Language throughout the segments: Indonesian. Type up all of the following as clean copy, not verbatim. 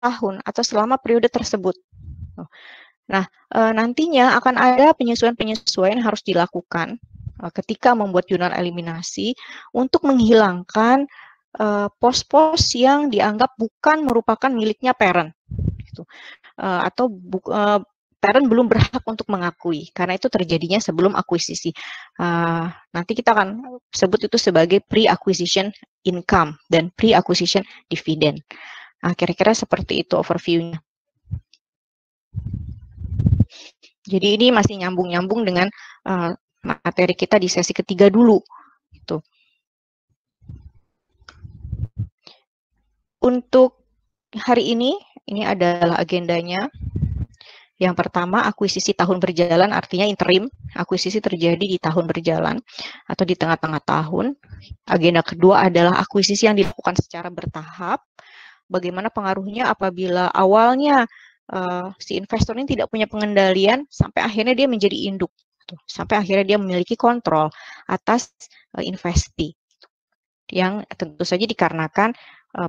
tahun atau selama periode tersebut. Nah, nantinya akan ada penyesuaian-penyesuaian yang harus dilakukan ketika membuat jurnal eliminasi untuk menghilangkan pos-pos yang dianggap bukan merupakan miliknya parent, gitu. Atau parent belum berhak untuk mengakui, karena itu terjadinya sebelum akuisisi. Nanti kita akan sebut itu sebagai pre-acquisition income dan pre-acquisition dividend. Kira-kira seperti itu overview-nya. Jadi ini masih nyambung-nyambung dengan materi kita di sesi ketiga dulu. Gitu. Untuk hari ini adalah agendanya. Yang pertama, akuisisi tahun berjalan, artinya interim. Akuisisi terjadi di tahun berjalan atau di tengah-tengah tahun. Agenda kedua adalah akuisisi yang dilakukan secara bertahap. Bagaimana pengaruhnya apabila awalnya si investor ini tidak punya pengendalian sampai akhirnya dia menjadi induk. Sampai akhirnya dia memiliki kontrol atas investasi. Yang tentu saja dikarenakan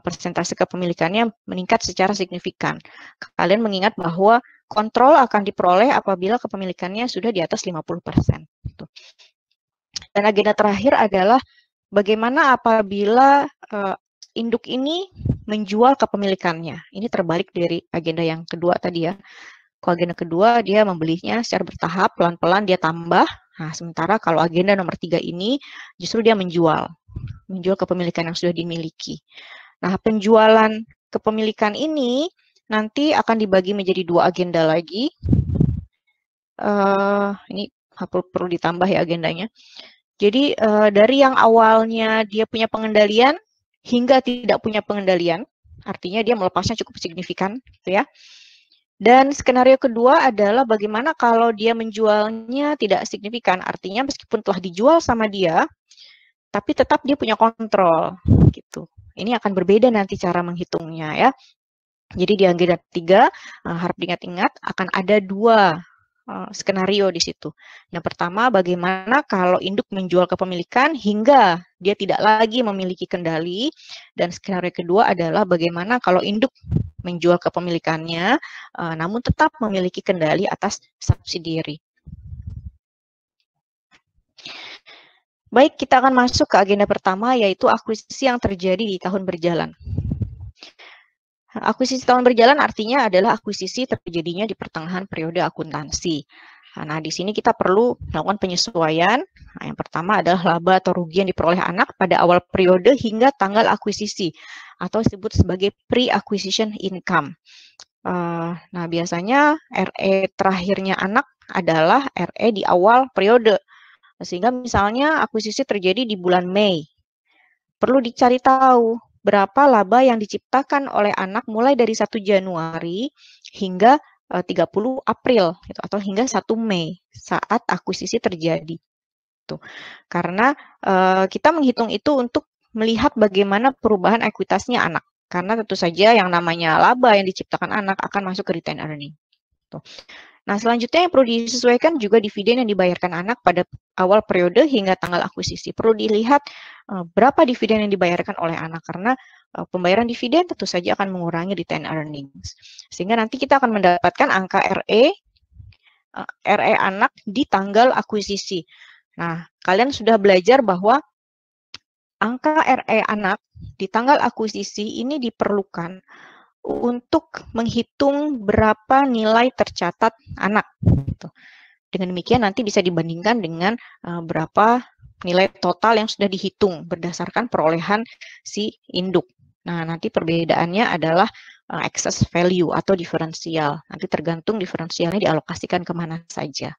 persentase kepemilikannya meningkat secara signifikan. Kalian mengingat bahwa kontrol akan diperoleh apabila kepemilikannya sudah di atas 50%. Dan agenda terakhir adalah bagaimana apabila induk ini menjual kepemilikannya. Ini terbalik dari agenda yang kedua tadi ya. Kalau agenda kedua dia membelinya secara bertahap, pelan-pelan dia tambah. Nah, sementara kalau agenda nomor 3 ini justru dia menjual kepemilikan yang sudah dimiliki. Nah, penjualan kepemilikan ini nanti akan dibagi menjadi 2 agenda lagi. Ini perlu ditambah ya agendanya. Jadi dari yang awalnya dia punya pengendalian hingga tidak punya pengendalian, artinya dia melepasnya cukup signifikan, gitu ya. Dan skenario kedua adalah bagaimana kalau dia menjualnya tidak signifikan, artinya meskipun telah dijual sama dia, tapi tetap dia punya kontrol, gitu. Ini akan berbeda nanti cara menghitungnya ya. Jadi di agenda 3 harap diingat-ingat akan ada 2 skenario di situ. Yang pertama, bagaimana kalau induk menjual kepemilikan hingga dia tidak lagi memiliki kendali, dan skenario kedua adalah bagaimana kalau induk menjual kepemilikannya, namun tetap memiliki kendali atas subsidiary. Baik, kita akan masuk ke agenda pertama, yaitu akuisisi yang terjadi di tahun berjalan. Akuisisi tahun berjalan artinya adalah akuisisi terjadinya di pertengahan periode akuntansi. Nah, di sini kita perlu melakukan penyesuaian. Nah, yang pertama adalah laba atau rugi yang diperoleh anak pada awal periode hingga tanggal akuisisi, atau disebut sebagai pre-acquisition income. Nah, biasanya RE terakhirnya anak adalah RE di awal periode. Sehingga misalnya akuisisi terjadi di bulan Mei. Perlu dicari tahu berapa laba yang diciptakan oleh anak mulai dari 1 Januari hingga 30 April gitu, atau hingga 1 Mei saat akuisisi terjadi. Tuh. Karena kita menghitung itu untuk melihat bagaimana perubahan ekuitasnya anak. Karena tentu saja yang namanya laba yang diciptakan anak akan masuk ke retained earning. Tuh. Nah, selanjutnya yang perlu disesuaikan juga dividen yang dibayarkan anak pada awal periode hingga tanggal akuisisi. Perlu dilihat berapa dividen yang dibayarkan oleh anak, karena pembayaran dividen tentu saja akan mengurangi retained earnings. Sehingga nanti kita akan mendapatkan angka RE anak di tanggal akuisisi. Nah, kalian sudah belajar bahwa angka RE anak di tanggal akuisisi ini diperlukan untuk menghitung berapa nilai tercatat anak. Dengan demikian nanti bisa dibandingkan dengan berapa nilai total yang sudah dihitung berdasarkan perolehan si induk. Nah, nanti perbedaannya adalah excess value atau diferensial. Nanti tergantung diferensialnya dialokasikan kemana saja.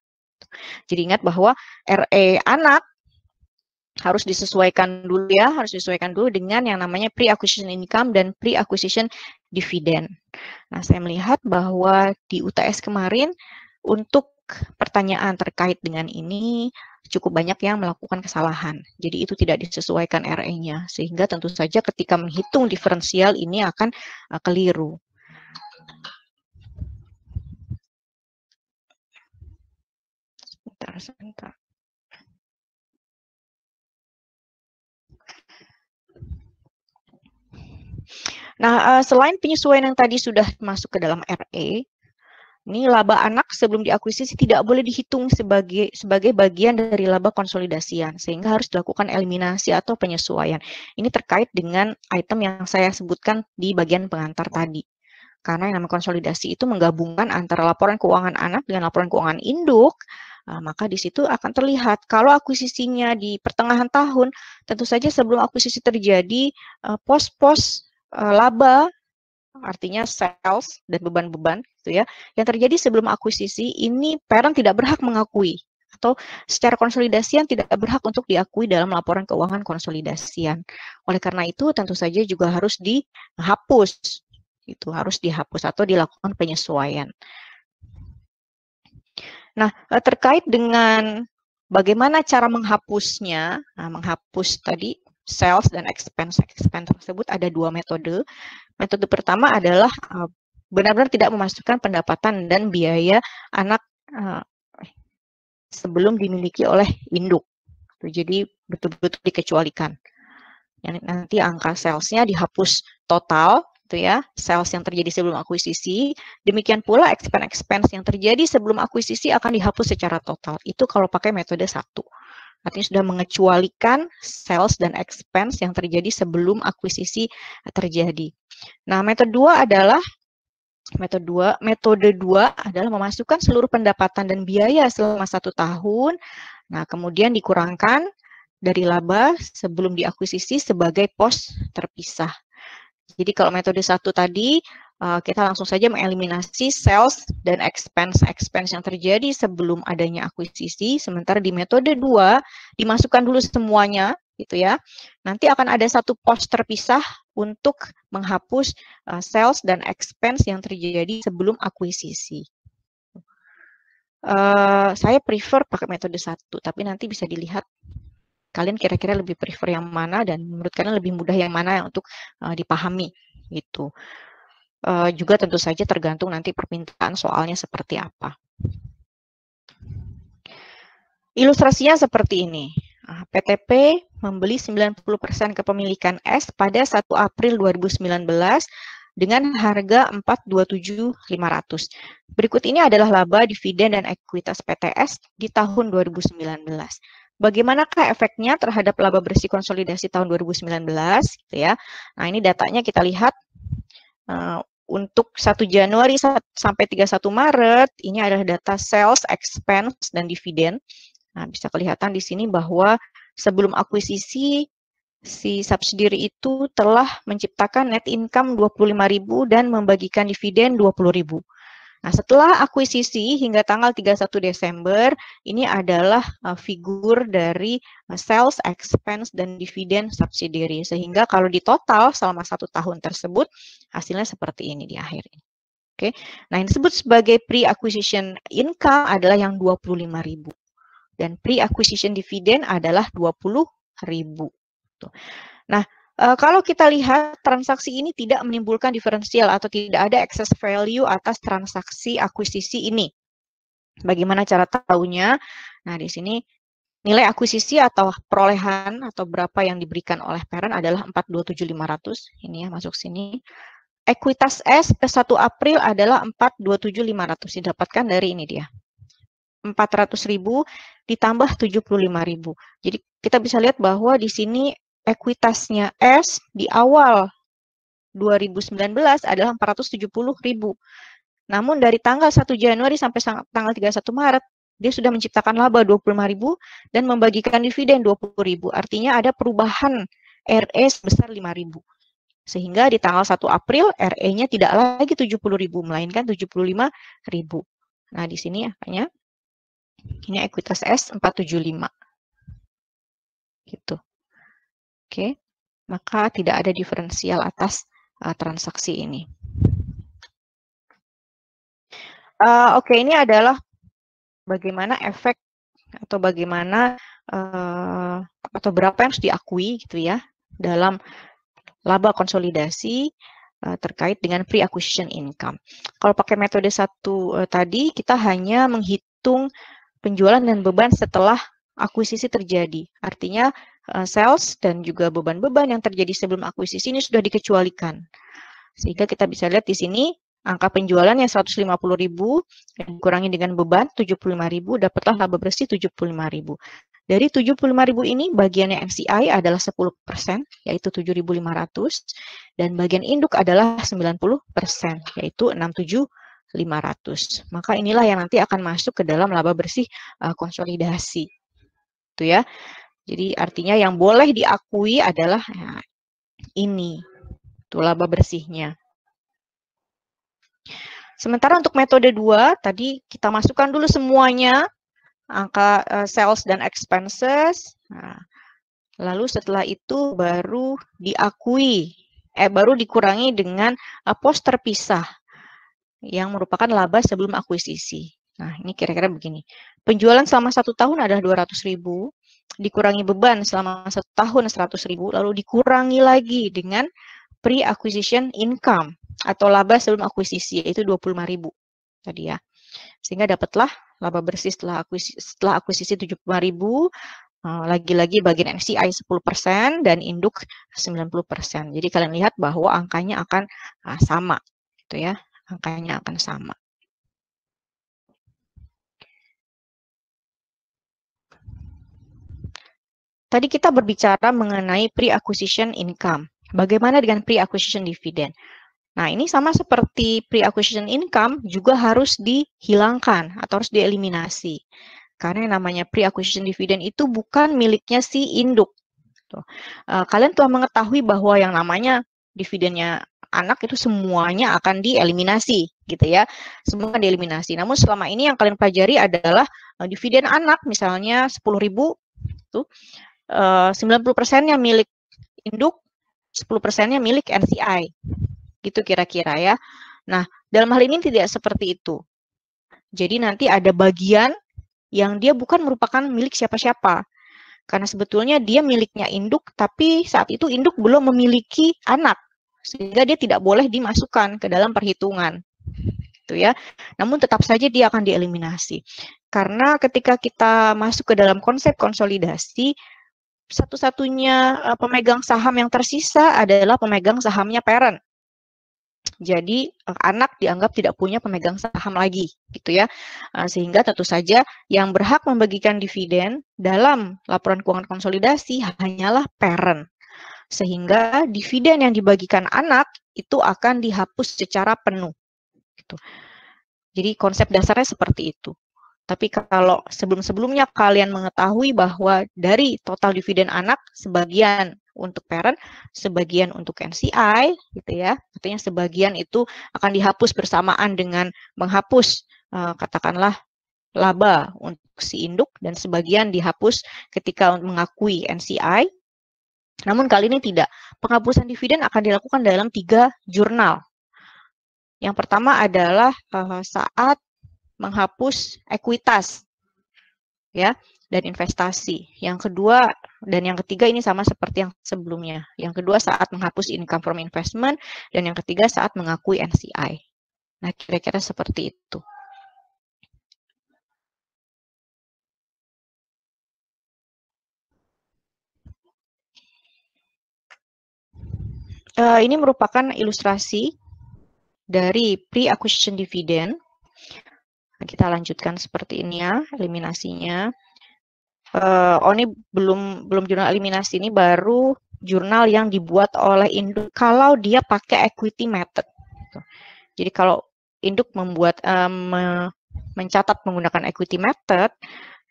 Jadi ingat bahwa RE anak harus disesuaikan dulu ya, harus disesuaikan dulu dengan yang namanya pre-acquisition income dan pre-acquisition dividend. Nah, saya melihat bahwa di UTS kemarin untuk pertanyaan terkait dengan ini cukup banyak yang melakukan kesalahan. Jadi itu tidak disesuaikan RE-nya, sehingga tentu saja ketika menghitung diferensial ini akan keliru. Sebentar. Nah, selain penyesuaian yang tadi sudah masuk ke dalam RE, ini laba anak sebelum diakuisisi tidak boleh dihitung sebagai bagian dari laba konsolidasian, sehingga harus dilakukan eliminasi atau penyesuaian. Ini terkait dengan item yang saya sebutkan di bagian pengantar tadi. Karena yang namanya konsolidasi itu menggabungkan antara laporan keuangan anak dengan laporan keuangan induk, maka di situ akan terlihat kalau akuisisinya di pertengahan tahun, tentu saja sebelum akuisisi terjadi, pos-pos laba, artinya sales dan beban-beban gitu ya, yang terjadi sebelum akuisisi ini parent tidak berhak mengakui atau secara konsolidasian tidak berhak untuk diakui dalam laporan keuangan konsolidasian. Oleh karena itu tentu saja juga harus dihapus, itu harus dihapus atau dilakukan penyesuaian. Nah, terkait dengan bagaimana cara menghapusnya, menghapus tadi sales dan expense tersebut ada dua metode. Metode pertama adalah benar-benar tidak memasukkan pendapatan dan biaya anak sebelum dimiliki oleh induk. Jadi betul-betul dikecualikan. Nanti angka salesnya dihapus total, gitu ya, sales yang terjadi sebelum akuisisi. Demikian pula expense yang terjadi sebelum akuisisi akan dihapus secara total. Itu kalau pakai metode 1. Artinya sudah mengecualikan sales dan expense yang terjadi sebelum akuisisi terjadi. Nah, metode 2 adalah memasukkan seluruh pendapatan dan biaya selama 1 tahun. Nah, kemudian dikurangkan dari laba sebelum diakuisisi sebagai pos terpisah. Jadi kalau metode 1 tadi, kita langsung saja mengeliminasi sales dan expense yang terjadi sebelum adanya akuisisi, sementara di metode 2 dimasukkan dulu semuanya, gitu ya. Nanti akan ada satu pos terpisah untuk menghapus sales dan expense yang terjadi sebelum akuisisi. Saya prefer pakai metode 1, tapi nanti bisa dilihat kalian kira-kira lebih prefer yang mana dan menurut kalian lebih mudah yang mana untuk dipahami gitu. Juga tentu saja tergantung nanti permintaan soalnya seperti apa. Ilustrasinya seperti ini. PTP membeli 90% kepemilikan S pada 1 April 2019 dengan harga 427.500. Berikut ini adalah laba, dividen, dan ekuitas PTS di tahun 2019. Bagaimanakah efeknya terhadap laba bersih konsolidasi tahun 2019? Gitu ya. Nah, ini datanya kita lihat untuk 1 Januari sampai 31 Maret, ini adalah data sales, expense, dan dividen. Nah, bisa kelihatan di sini bahwa sebelum akuisisi, si subsidiary itu telah menciptakan net income 25.000 dan membagikan dividen 20.000. Nah, setelah akuisisi hingga tanggal 31 Desember, ini adalah figur dari sales, expense, dan dividen subsidiary. Sehingga kalau di total selama 1 tahun tersebut, hasilnya seperti ini di akhir ini. Oke. Nah, yang disebut sebagai pre-acquisition income adalah yang 25.000. Dan pre-acquisition dividend adalah 20.000. Nah, kalau kita lihat transaksi ini tidak menimbulkan diferensial atau tidak ada excess value atas transaksi akuisisi ini. Bagaimana cara tahunya? Nah, di sini nilai akuisisi atau perolehan atau berapa yang diberikan oleh parent adalah 427.500. Ini ya masuk sini. Ekuitas S ke 1 April adalah 427.500. Didapatkan dari ini dia. 400.000 ditambah 75.000. Jadi kita bisa lihat bahwa di sini ekuitasnya S di awal 2019 adalah 470.000. Namun dari tanggal 1 Januari sampai tanggal 31 Maret, dia sudah menciptakan laba 25.000 dan membagikan dividen 20.000. Artinya ada perubahan RE sebesar 5.000. Sehingga di tanggal 1 April RE-nya tidak lagi 70.000, melainkan 75.000. Nah, di sini makanya ini ekuitas S 475. Gitu. Oke, maka tidak ada diferensial atas transaksi ini. Oke, ini adalah bagaimana efek atau bagaimana atau berapa yang harus diakui gitu ya dalam laba konsolidasi terkait dengan pre-acquisition income. Kalau pakai metode 1 tadi, kita hanya menghitung penjualan dan beban setelah akuisisi terjadi. Artinya sales dan juga beban-beban yang terjadi sebelum akuisisi ini sudah dikecualikan. Sehingga kita bisa lihat di sini angka penjualan yang 150.000 dikurangi dengan beban 75.000, dapatlah laba bersih 75.000. Dari 75.000 ini bagiannya NCI adalah 10%, yaitu 7.500, dan bagian induk adalah 90%, yaitu 67.500. Maka inilah yang nanti akan masuk ke dalam laba bersih konsolidasi. Itu ya. Jadi artinya yang boleh diakui adalah ya, ini, itu laba bersihnya. Sementara untuk metode 2, tadi kita masukkan dulu semuanya, angka sales dan expenses. Nah, lalu setelah itu baru diakui, baru dikurangi dengan pos terpisah yang merupakan laba sebelum akuisisi. Nah, ini kira-kira begini. Penjualan selama 1 tahun adalah 200.000, dikurangi beban selama 1 tahun 100.000, lalu dikurangi lagi dengan pre-acquisition income atau laba sebelum akuisisi, yaitu 25.000 tadi ya. Sehingga dapatlah laba bersih setelah akuisisi 75.000, lagi-lagi bagian NCI 10% dan induk 90%. Jadi kalian lihat bahwa angkanya akan sama, gitu ya. Angkanya akan sama. Tadi kita berbicara mengenai pre-acquisition income. Bagaimana dengan pre-acquisition dividend? Nah, ini sama seperti pre-acquisition income juga harus dihilangkan atau harus dieliminasi. Karena yang namanya pre-acquisition dividend itu bukan miliknya si induk. Kalian telah mengetahui bahwa yang namanya dividennya anak itu semuanya akan dieliminasi, gitu ya. Semua akan dieliminasi. Namun selama ini yang kalian pelajari adalah dividen anak, misalnya 10.000, tuh 90%-nya milik induk, 10%-nya milik NCI. Gitu kira-kira ya. Nah, dalam hal ini tidak seperti itu. Jadi nanti ada bagian yang dia bukan merupakan milik siapa-siapa. Karena sebetulnya dia miliknya induk, tapi saat itu induk belum memiliki anak. Sehingga dia tidak boleh dimasukkan ke dalam perhitungan. Gitu ya. Namun tetap saja dia akan dieliminasi. Karena ketika kita masuk ke dalam konsep konsolidasi, satu-satunya pemegang saham yang tersisa adalah pemegang sahamnya parent. Jadi anak dianggap tidak punya pemegang saham lagi, gitu ya. Sehingga tentu saja yang berhak membagikan dividen dalam laporan keuangan konsolidasi hanyalah parent. Sehingga dividen yang dibagikan anak itu akan dihapus secara penuh. Gitu. Jadi konsep dasarnya seperti itu. Tapi kalau sebelum-sebelumnya kalian mengetahui bahwa dari total dividen anak, sebagian untuk parent, sebagian untuk NCI, gitu ya. Artinya sebagian itu akan dihapus bersamaan dengan menghapus, katakanlah, laba untuk si induk, dan sebagian dihapus ketika mengakui NCI. Namun kali ini tidak. Penghapusan dividen akan dilakukan dalam 3 jurnal. Yang pertama adalah saat menghapus ekuitas ya dan investasi. Yang kedua dan yang ketiga ini sama seperti yang sebelumnya. Yang kedua saat menghapus income from investment dan yang ketiga saat mengakui NCI. Nah, kira-kira seperti itu. Ini merupakan ilustrasi dari pre-acquisition dividend. Kita lanjutkan seperti ini ya, eliminasinya. Ini belum jurnal eliminasi, ini baru jurnal yang dibuat oleh induk kalau dia pakai equity method. Jadi kalau induk membuat mencatat menggunakan equity method,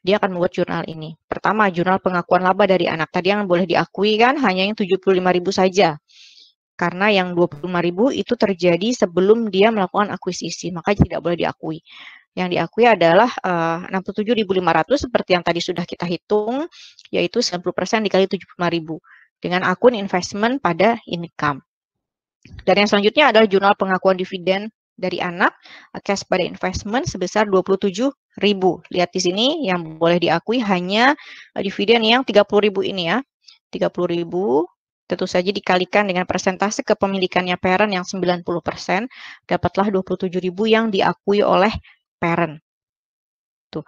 dia akan membuat jurnal ini. Pertama, jurnal pengakuan laba dari anak. Tadi yang boleh diakui kan hanya yang 75.000 saja. Karena yang 25.000 itu terjadi sebelum dia melakukan akuisisi, maka tidak boleh diakui. Yang diakui adalah 67.500 seperti yang tadi sudah kita hitung, yaitu 90% dikali 75.000 dengan akun investment pada income. Dan yang selanjutnya adalah jurnal pengakuan dividen dari anak, cash pada investment sebesar 27.000. Lihat di sini yang boleh diakui hanya dividen yang 30.000 ini ya. 30.000 tentu saja dikalikan dengan persentase kepemilikannya parent yang 90%, dapatlah 27.000 yang diakui oleh parent. Tuh.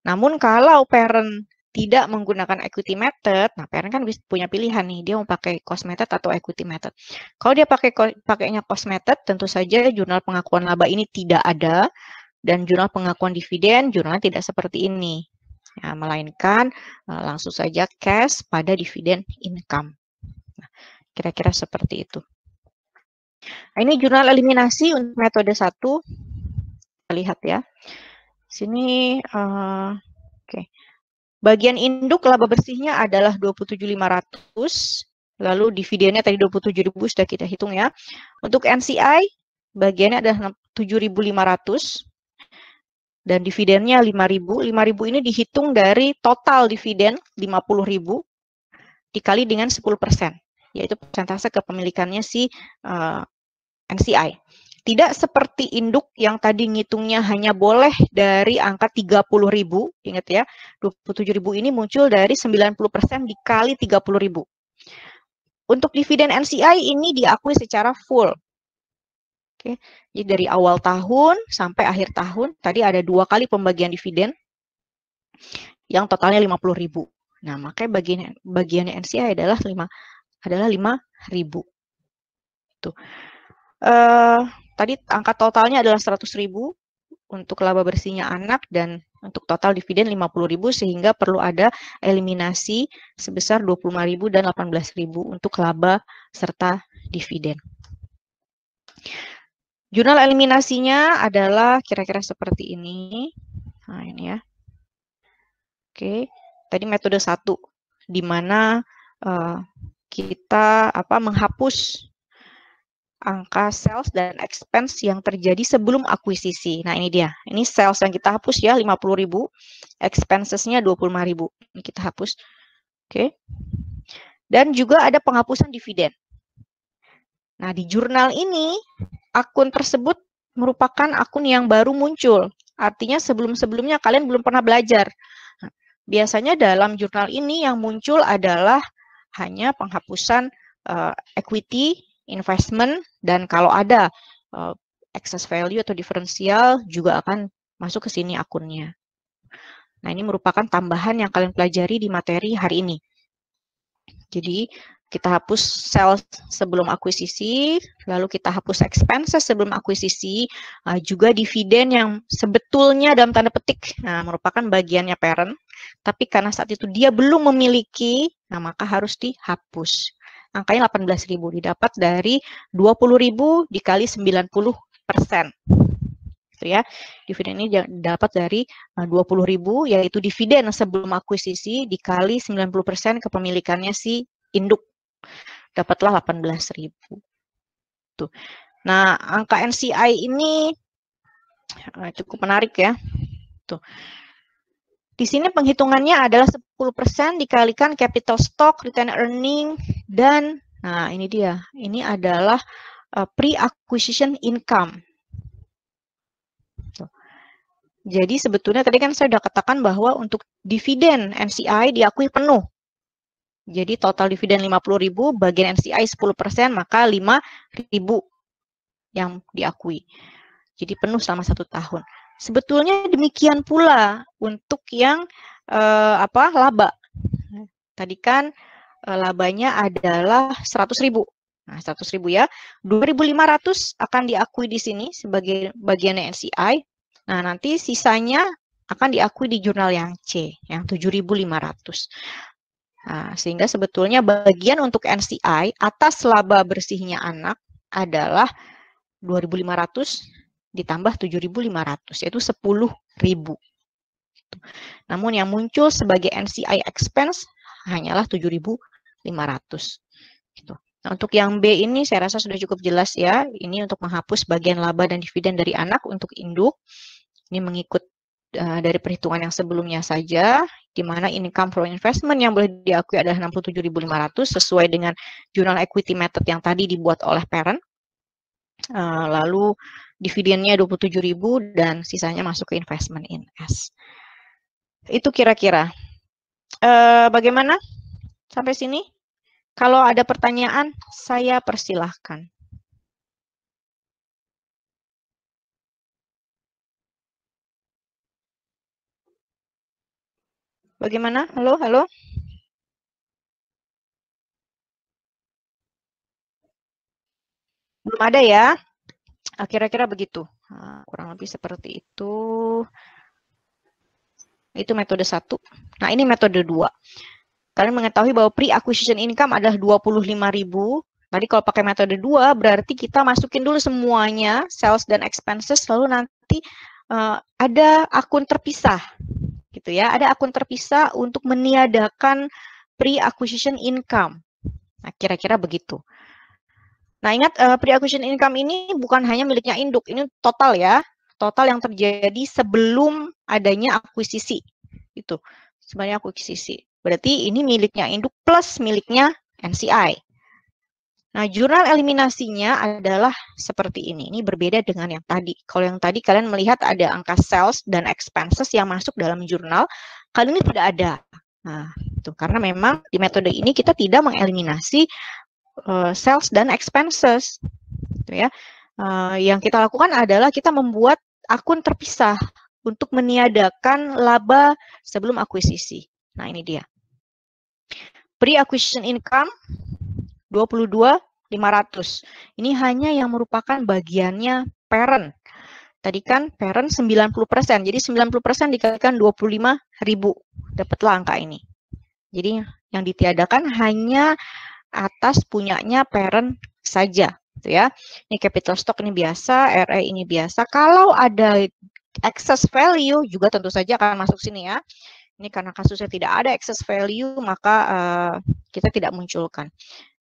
Namun kalau parent tidak menggunakan equity method, nah parent kan punya pilihan nih, dia mau pakai cost method atau equity method. Kalau dia pakainya cost method, tentu saja jurnal pengakuan laba ini tidak ada, dan jurnal pengakuan dividen, jurnalnya tidak seperti ini. Ya, melainkan langsung saja cash pada dividen income. Nah, kira-kira seperti itu. Nah, ini jurnal eliminasi untuk metode 1. Kita lihat ya. Sini, oke. Bagian induk laba bersihnya adalah 27.500. Lalu dividennya tadi 27.000 sudah kita hitung ya. Untuk NCI, bagiannya adalah 7.500. Dan dividennya 5.000. 5.000 ini dihitung dari total dividen 50.000 dikali dengan 10%, yaitu persentase kepemilikannya si NCI. Tidak seperti induk yang tadi ngitungnya hanya boleh dari angka 30.000, ingat ya, 27.000 ini muncul dari 90% dikali 30.000. Untuk dividen NCI ini diakui secara full. Oke, jadi dari awal tahun sampai akhir tahun, tadi ada 2 kali pembagian dividen yang totalnya 50.000. Nah, makanya bagiannya NCI adalah 5.000. Tuh. Tadi angka totalnya adalah 100.000 untuk laba bersihnya anak dan untuk total dividen 50.000, sehingga perlu ada eliminasi sebesar 25.000 dan 18.000 untuk laba serta dividen. Jurnal eliminasinya adalah kira-kira seperti ini. Nah, ini ya. Oke, tadi metode 1 di mana kita menghapus angka sales dan expense yang terjadi sebelum akuisisi. Nah, ini dia. Ini sales yang kita hapus ya, 50.000. Expenses-nya 25.000. Ini kita hapus. Oke. Dan juga ada penghapusan dividen. Nah, di jurnal ini, akun tersebut merupakan akun yang baru muncul. Artinya sebelum-sebelumnya kalian belum pernah belajar. Nah, biasanya dalam jurnal ini yang muncul adalah hanya penghapusan equity, investment, dan kalau ada excess value atau diferensial juga akan masuk ke sini akunnya. Nah, ini merupakan tambahan yang kalian pelajari di materi hari ini. Jadi, kita hapus sales sebelum akuisisi, lalu kita hapus expenses sebelum akuisisi, juga dividen yang sebetulnya dalam tanda petik merupakan bagiannya parent, tapi karena saat itu dia belum memiliki, nah maka harus dihapus. Angkanya 18.000, didapat dari 20.000 dikali 90%. Gitu ya. Dividen ini dapat dari 20.000, yaitu dividen sebelum akuisisi dikali 90% kepemilikannya si induk. Dapatlah 18.000. Tuh. Nah, angka NCI ini cukup menarik ya. Tuh. Di sini penghitungannya adalah 10% dikalikan capital stock, return earning, dan nah ini dia. Ini adalah pre-acquisition income. Tuh. Jadi sebetulnya tadi kan saya sudah katakan bahwa untuk dividen NCI diakui penuh. Jadi total dividen 50.000, bagian NCI 10%, maka 5.000 yang diakui. Jadi penuh selama 1 tahun. Sebetulnya demikian pula untuk yang laba. Tadi kan labanya adalah 100.000. Nah, 100.000 ya. 2.500 akan diakui di sini sebagai bagiannya NCI. Nah, nanti sisanya akan diakui di jurnal yang C, yang 7.500. Nah, sehingga sebetulnya bagian untuk NCI atas laba bersihnya anak adalah 2.500 ditambah 7.500, yaitu 10.000. Namun yang muncul sebagai NCI expense hanyalah 7.500. Gitu. Nah, untuk yang B ini saya rasa sudah cukup jelas ya. Ini untuk menghapus bagian laba dan dividen dari anak untuk induk. Ini mengikut dari perhitungan yang sebelumnya saja, di mana income from investment yang boleh diakui adalah 67.500 sesuai dengan jurnal equity method yang tadi dibuat oleh parent. Lalu dividennya 27.000 dan sisanya masuk ke investment in S. Itu kira-kira. Bagaimana sampai sini? Kalau ada pertanyaan, saya persilahkan. Bagaimana? Halo, halo? Belum ada ya? Kira-kira begitu. Kurang lebih seperti itu. Itu metode 1. Nah, ini metode 2. Kalian mengetahui bahwa pre-acquisition income adalah 25.000. Tadi kalau pakai metode 2, berarti kita masukin dulu semuanya, sales dan expenses, lalu nanti ada akun terpisah. Gitu ya, ada akun terpisah untuk meniadakan pre-acquisition income. Nah, kira-kira begitu. Nah, ingat pre-acquisition income ini bukan hanya miliknya induk, ini total ya. Total yang terjadi sebelum adanya akuisisi. Itu sebenarnya akuisisi. Berarti ini miliknya induk plus miliknya NCI. Nah, jurnal eliminasinya adalah seperti ini. Ini berbeda dengan yang tadi. Kalau yang tadi kalian melihat ada angka sales dan expenses yang masuk dalam jurnal, kali ini tidak ada. Nah, itu karena memang di metode ini kita tidak mengeliminasi sales dan expenses. Gitu ya. Yang kita lakukan adalah kita membuat akun terpisah untuk meniadakan laba sebelum akuisisi. Nah, ini dia. Pre-acquisition income 22.500. Ini hanya yang merupakan bagiannya parent. Tadi kan parent 90%. Jadi 90% dikalikan 25.000. Dapatlah angka ini. Jadi yang ditiadakan hanya atas punyanya parent saja. Gitu ya. Ini capital stock ini biasa, RE ini biasa. Kalau ada excess value juga tentu saja akan masuk sini ya. Ini karena kasusnya tidak ada excess value, maka kita tidak munculkan.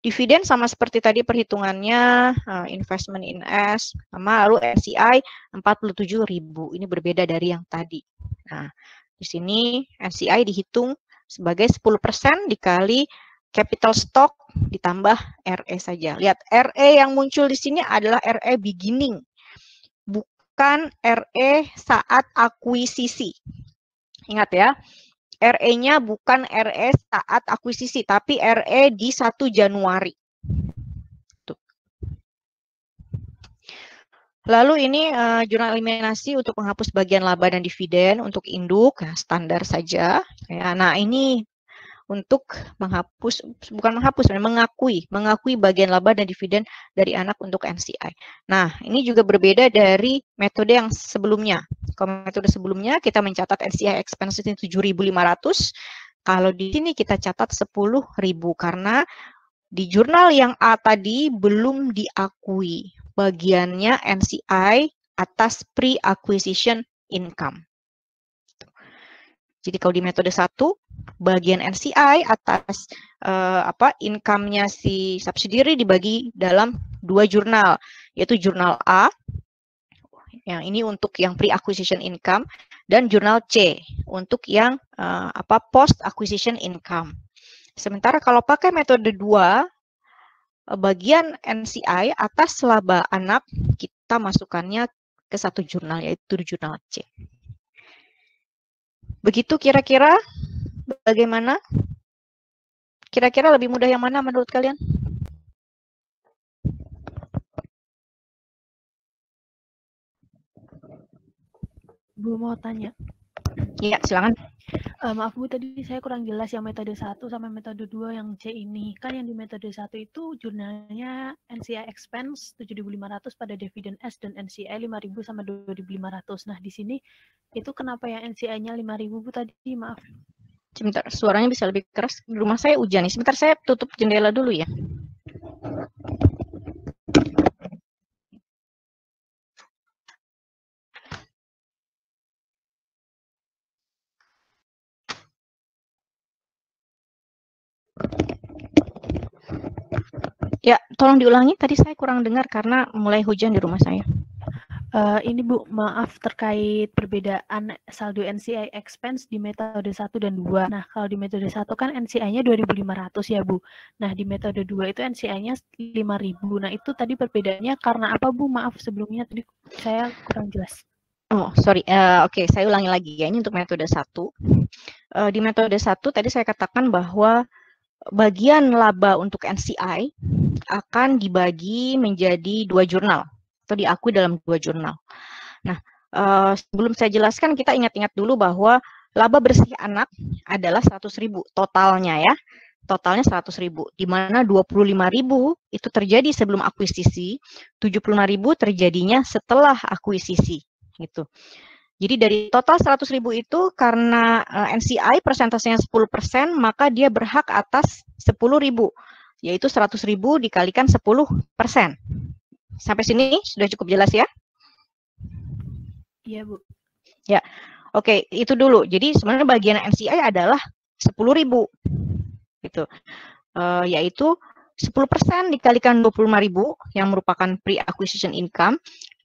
Dividen sama seperti tadi perhitungannya, investment in S, sama lalu NCI 47.000. Ini berbeda dari yang tadi. Nah, di sini NCI dihitung sebagai 10% dikali capital stock ditambah RE saja. Lihat, RE yang muncul di sini adalah RE beginning, bukan RE saat akuisisi. Ingat ya, RE-nya bukan RE saat akuisisi, tapi RE di 1 Januari. Tuh. Lalu ini jurnal eliminasi untuk menghapus bagian laba dan dividen untuk induk, ya, standar saja. Ya, nah, ini untuk menghapus, bukan menghapus, mengakui bagian laba dan dividen dari anak untuk NCI. Nah, ini juga berbeda dari metode yang sebelumnya. Kalau metode sebelumnya kita mencatat NCI expenses 7.500, kalau di sini kita catat 10.000 karena di jurnal yang A tadi belum diakui bagiannya NCI atas pre-acquisition income. Jadi kalau di metode 1, bagian NCI atas income-nya si subsidiary dibagi dalam 2 jurnal, yaitu jurnal A, yang ini untuk yang pre-acquisition income, dan jurnal C untuk yang post-acquisition income. Sementara kalau pakai metode 2, bagian NCI atas laba anak kita masukkannya ke satu jurnal, yaitu jurnal C. Begitu kira-kira bagaimana? Kira-kira lebih mudah yang mana menurut kalian? Bu, mau tanya. Iya, silakan. Maaf Bu, tadi saya kurang jelas yang metode 1 sama metode 2 yang C ini. Kan yang di metode 1 itu jurnalnya NCI expense 7.500 pada dividen S dan NCI 5.000 sama 2.500. Nah, di sini itu kenapa yang NCI-nya 5.000 Bu tadi? Maaf. Sebentar, suaranya bisa lebih keras. Di rumah saya hujan nih. Sebentar, saya tutup jendela dulu ya. Ya, tolong diulangi. Tadi saya kurang dengar karena mulai hujan di rumah saya. Ini Bu, maaf terkait perbedaan saldo NCI expense di metode 1 dan 2. Nah, kalau di metode 1 kan NCI-nya 2.500 ya Bu. Nah, di metode 2 itu NCI-nya 5.000. Nah, itu tadi perbedaannya karena apa Bu? Maaf sebelumnya tadi saya kurang jelas. Oh, sorry. Oke, saya ulangi lagi ya. Ini untuk metode 1. Di metode 1 tadi saya katakan bahwa bagian laba untuk NCI akan dibagi menjadi 2 jurnal atau diakui dalam 2 jurnal. Nah, sebelum saya jelaskan, kita ingat-ingat dulu bahwa laba bersih anak adalah 100.000 totalnya ya. Totalnya 100.000, di mana 25.000 itu terjadi sebelum akuisisi, 75.000 terjadinya setelah akuisisi gitu. Jadi dari total 100.000 itu karena NCI persentasenya 10%, maka dia berhak atas 10.000, yaitu 100.000 dikalikan 10%. Sampai sini sudah cukup jelas ya? Iya, Bu. Ya, oke, itu dulu. Jadi sebenarnya bagian NCI adalah 10.000, gitu. Yaitu 10% dikalikan 25.000 yang merupakan pre-acquisition income,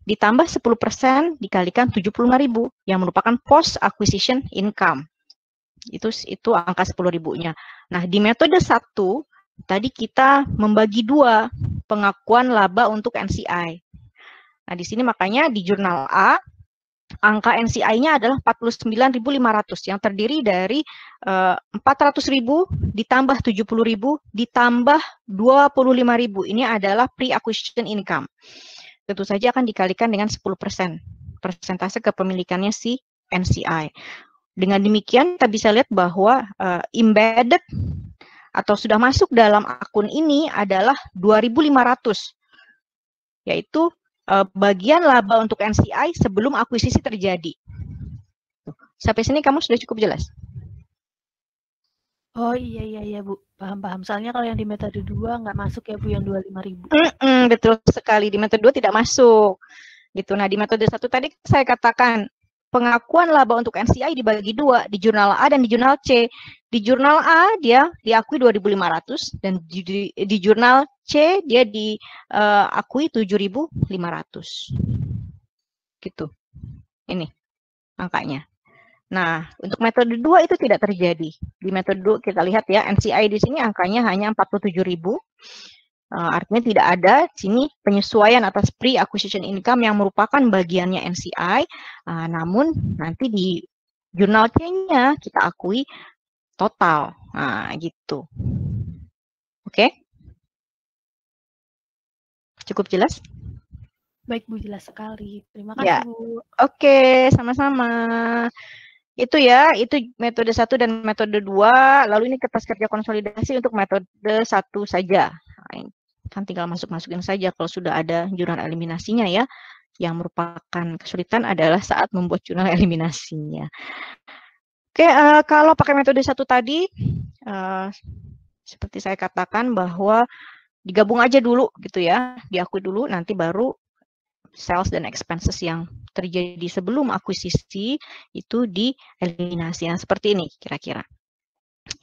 ditambah 10% dikalikan 75.000 yang merupakan post-acquisition income. Itu angka 10.000-nya. Nah, di metode 1, tadi kita membagi 2 pengakuan laba untuk NCI. Nah, di sini makanya di jurnal A, angka NCI-nya adalah 49.500 yang terdiri dari 400.000 ditambah 70.000 ditambah 25.000. Ini adalah pre-acquisition income. Tentu saja akan dikalikan dengan 10%. Persentase kepemilikannya si NCI. Dengan demikian kita bisa lihat bahwa embedded atau sudah masuk dalam akun ini adalah 2.500. Yaitu bagian laba untuk NCI sebelum akuisisi terjadi. Sampai sini kamu sudah cukup jelas? Oh iya Bu, paham. Soalnya kalau yang di metode 2 nggak masuk ya Bu, yang 25.000. Betul sekali, di metode 2 tidak masuk. Gitu. Nah, di metode 1 tadi saya katakan pengakuan laba untuk NCI dibagi 2, di jurnal A dan di jurnal C. Di jurnal A dia diakui 2.500 dan di jurnal C dia diakui 7.500. Gitu. Ini angkanya. Nah, untuk metode 2 itu tidak terjadi. Di metode 2 kita lihat ya, NCI di sini angkanya hanya 47.000. Artinya tidak ada sini penyesuaian atas pre-acquisition income yang merupakan bagiannya NCI. Namun nanti di jurnal C-nya kita akui total. Nah, gitu. Oke? Cukup jelas? Baik Bu, jelas sekali. Terima kasih Ya. Bu. Oke, sama-sama. Itu ya, itu metode 1 dan metode 2. Lalu ini kertas kerja konsolidasi untuk metode 1 saja. Kan tinggal masukin saja kalau sudah ada jurnal eliminasinya ya. Yang merupakan kesulitan adalah saat membuat jurnal eliminasinya. Oke, kalau pakai metode 1 tadi, seperti saya katakan bahwa digabung aja dulu gitu ya, diakui dulu, nanti baru sales dan expenses yang terjadi sebelum akuisisi itu dieliminasi. Nah, seperti ini kira-kira.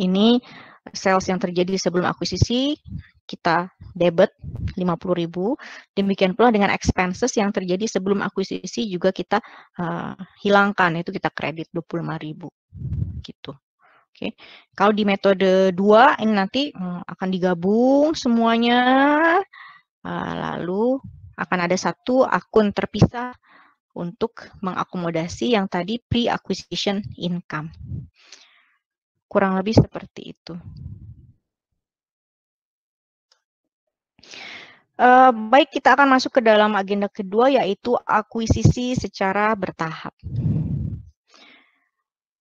Ini sales yang terjadi sebelum akuisisi, kita debit 50.000. Demikian pula dengan expenses yang terjadi sebelum akuisisi juga kita hilangkan, itu kita kredit 25.000. Gitu. Oke. Kalau di metode 2 ini nanti akan digabung semuanya. Lalu akan ada satu akun terpisah untuk mengakomodasi yang tadi pre-acquisition income. Kurang lebih seperti itu. Baik, kita akan masuk ke dalam agenda kedua, yaitu akuisisi secara bertahap.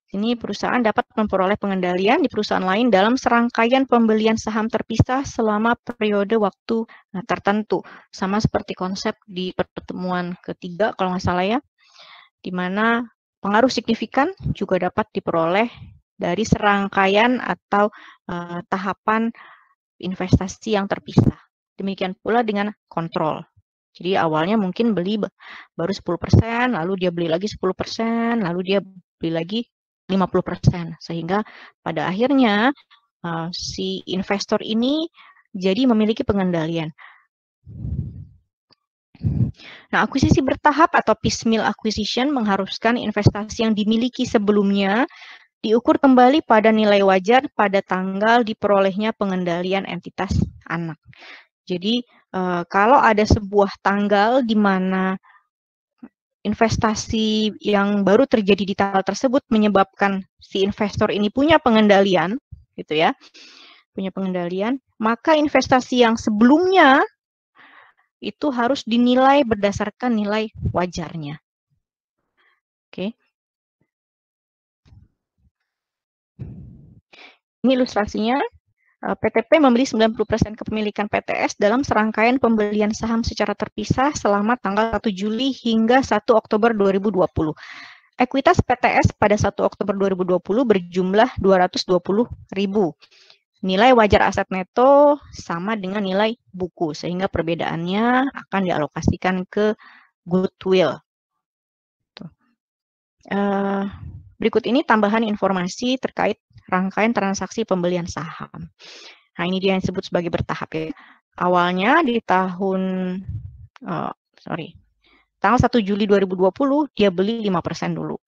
Ini perusahaan dapat memperoleh pengendalian di perusahaan lain dalam serangkaian pembelian saham terpisah selama periode waktu tertentu. Sama seperti konsep di pertemuan ketiga, kalau nggak salah ya, di mana pengaruh signifikan juga dapat diperoleh dari serangkaian atau tahapan investasi yang terpisah. Demikian pula dengan kontrol. Jadi awalnya mungkin beli baru 10%, lalu dia beli lagi 10%, lalu dia beli lagi 50%. Sehingga pada akhirnya si investor ini jadi memiliki pengendalian. Nah, akuisisi bertahap atau piecemeal acquisition mengharuskan investasi yang dimiliki sebelumnya diukur kembali pada nilai wajar pada tanggal diperolehnya pengendalian entitas anak. Jadi, kalau ada sebuah tanggal di mana investasi yang baru terjadi di tanggal tersebut menyebabkan si investor ini punya pengendalian, gitu ya, punya pengendalian, maka investasi yang sebelumnya itu harus dinilai berdasarkan nilai wajarnya. Oke. Ini ilustrasinya. PTP membeli 90% kepemilikan PTS dalam serangkaian pembelian saham secara terpisah selama tanggal 1 Juli hingga 1 Oktober 2020. Ekuitas PTS pada 1 Oktober 2020 berjumlah 220.000. Nilai wajar aset neto sama dengan nilai buku, sehingga perbedaannya akan dialokasikan ke goodwill. Berikut ini tambahan informasi terkait rangkaian transaksi pembelian saham. Nah, ini dia yang disebut sebagai bertahap ya. Awalnya di tanggal 1 Juli 2020 dia beli 5% dulu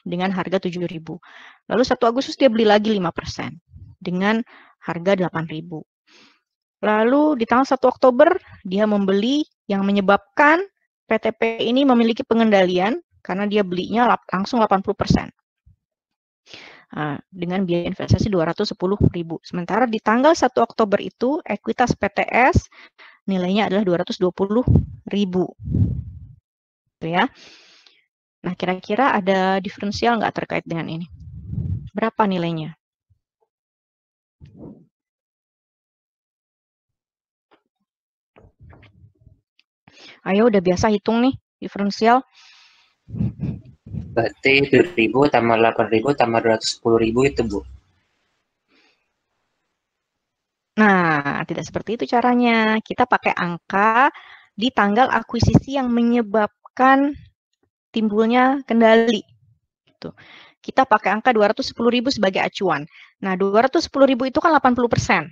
dengan harga 7.000. Lalu 1 Agustus dia beli lagi 5% dengan harga 8.000. Lalu di tanggal 1 Oktober dia membeli yang menyebabkan PTP ini memiliki pengendalian karena dia belinya langsung 80%. Dengan biaya investasi 210.000. Sementara di tanggal 1 Oktober itu ekuitas PTS nilainya adalah 220.000. Gitu ya. Nah, kira-kira ada diferensial nggak terkait dengan ini? Berapa nilainya? Ayo, udah biasa hitung nih diferensial. Berarti 7.000 tambah 8.000 tambah 210.000 itu, Bu. Nah, tidak seperti itu caranya. Kita pakai angka di tanggal akuisisi yang menyebabkan timbulnya kendali. Gitu. Kita pakai angka 210.000 sebagai acuan. Nah, 210.000 itu kan 80%.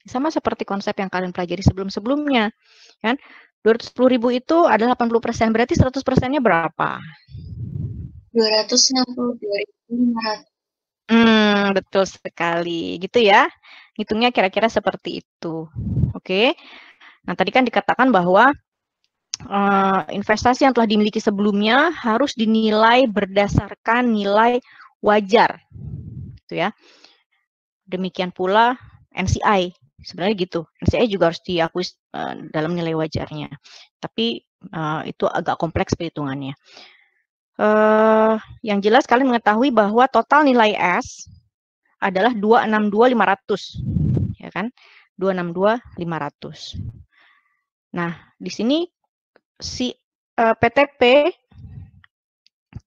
Sama seperti konsep yang kalian pelajari sebelum-sebelumnya. Kan? 210.000 itu adalah 80%, berarti 100%-nya berapa? 262.500. Betul sekali. Gitu ya. Hitungnya kira-kira seperti itu. Oke. Nah, tadi kan dikatakan bahwa investasi yang telah dimiliki sebelumnya harus dinilai berdasarkan nilai wajar. Gitu ya. Demikian pula NCI. Sebenarnya gitu. NCI juga harus diakui dalam nilai wajarnya. Tapi itu agak kompleks perhitungannya. Yang jelas kalian mengetahui bahwa total nilai S adalah 262.500. Ya kan? 262.500. Nah, di sini si PTP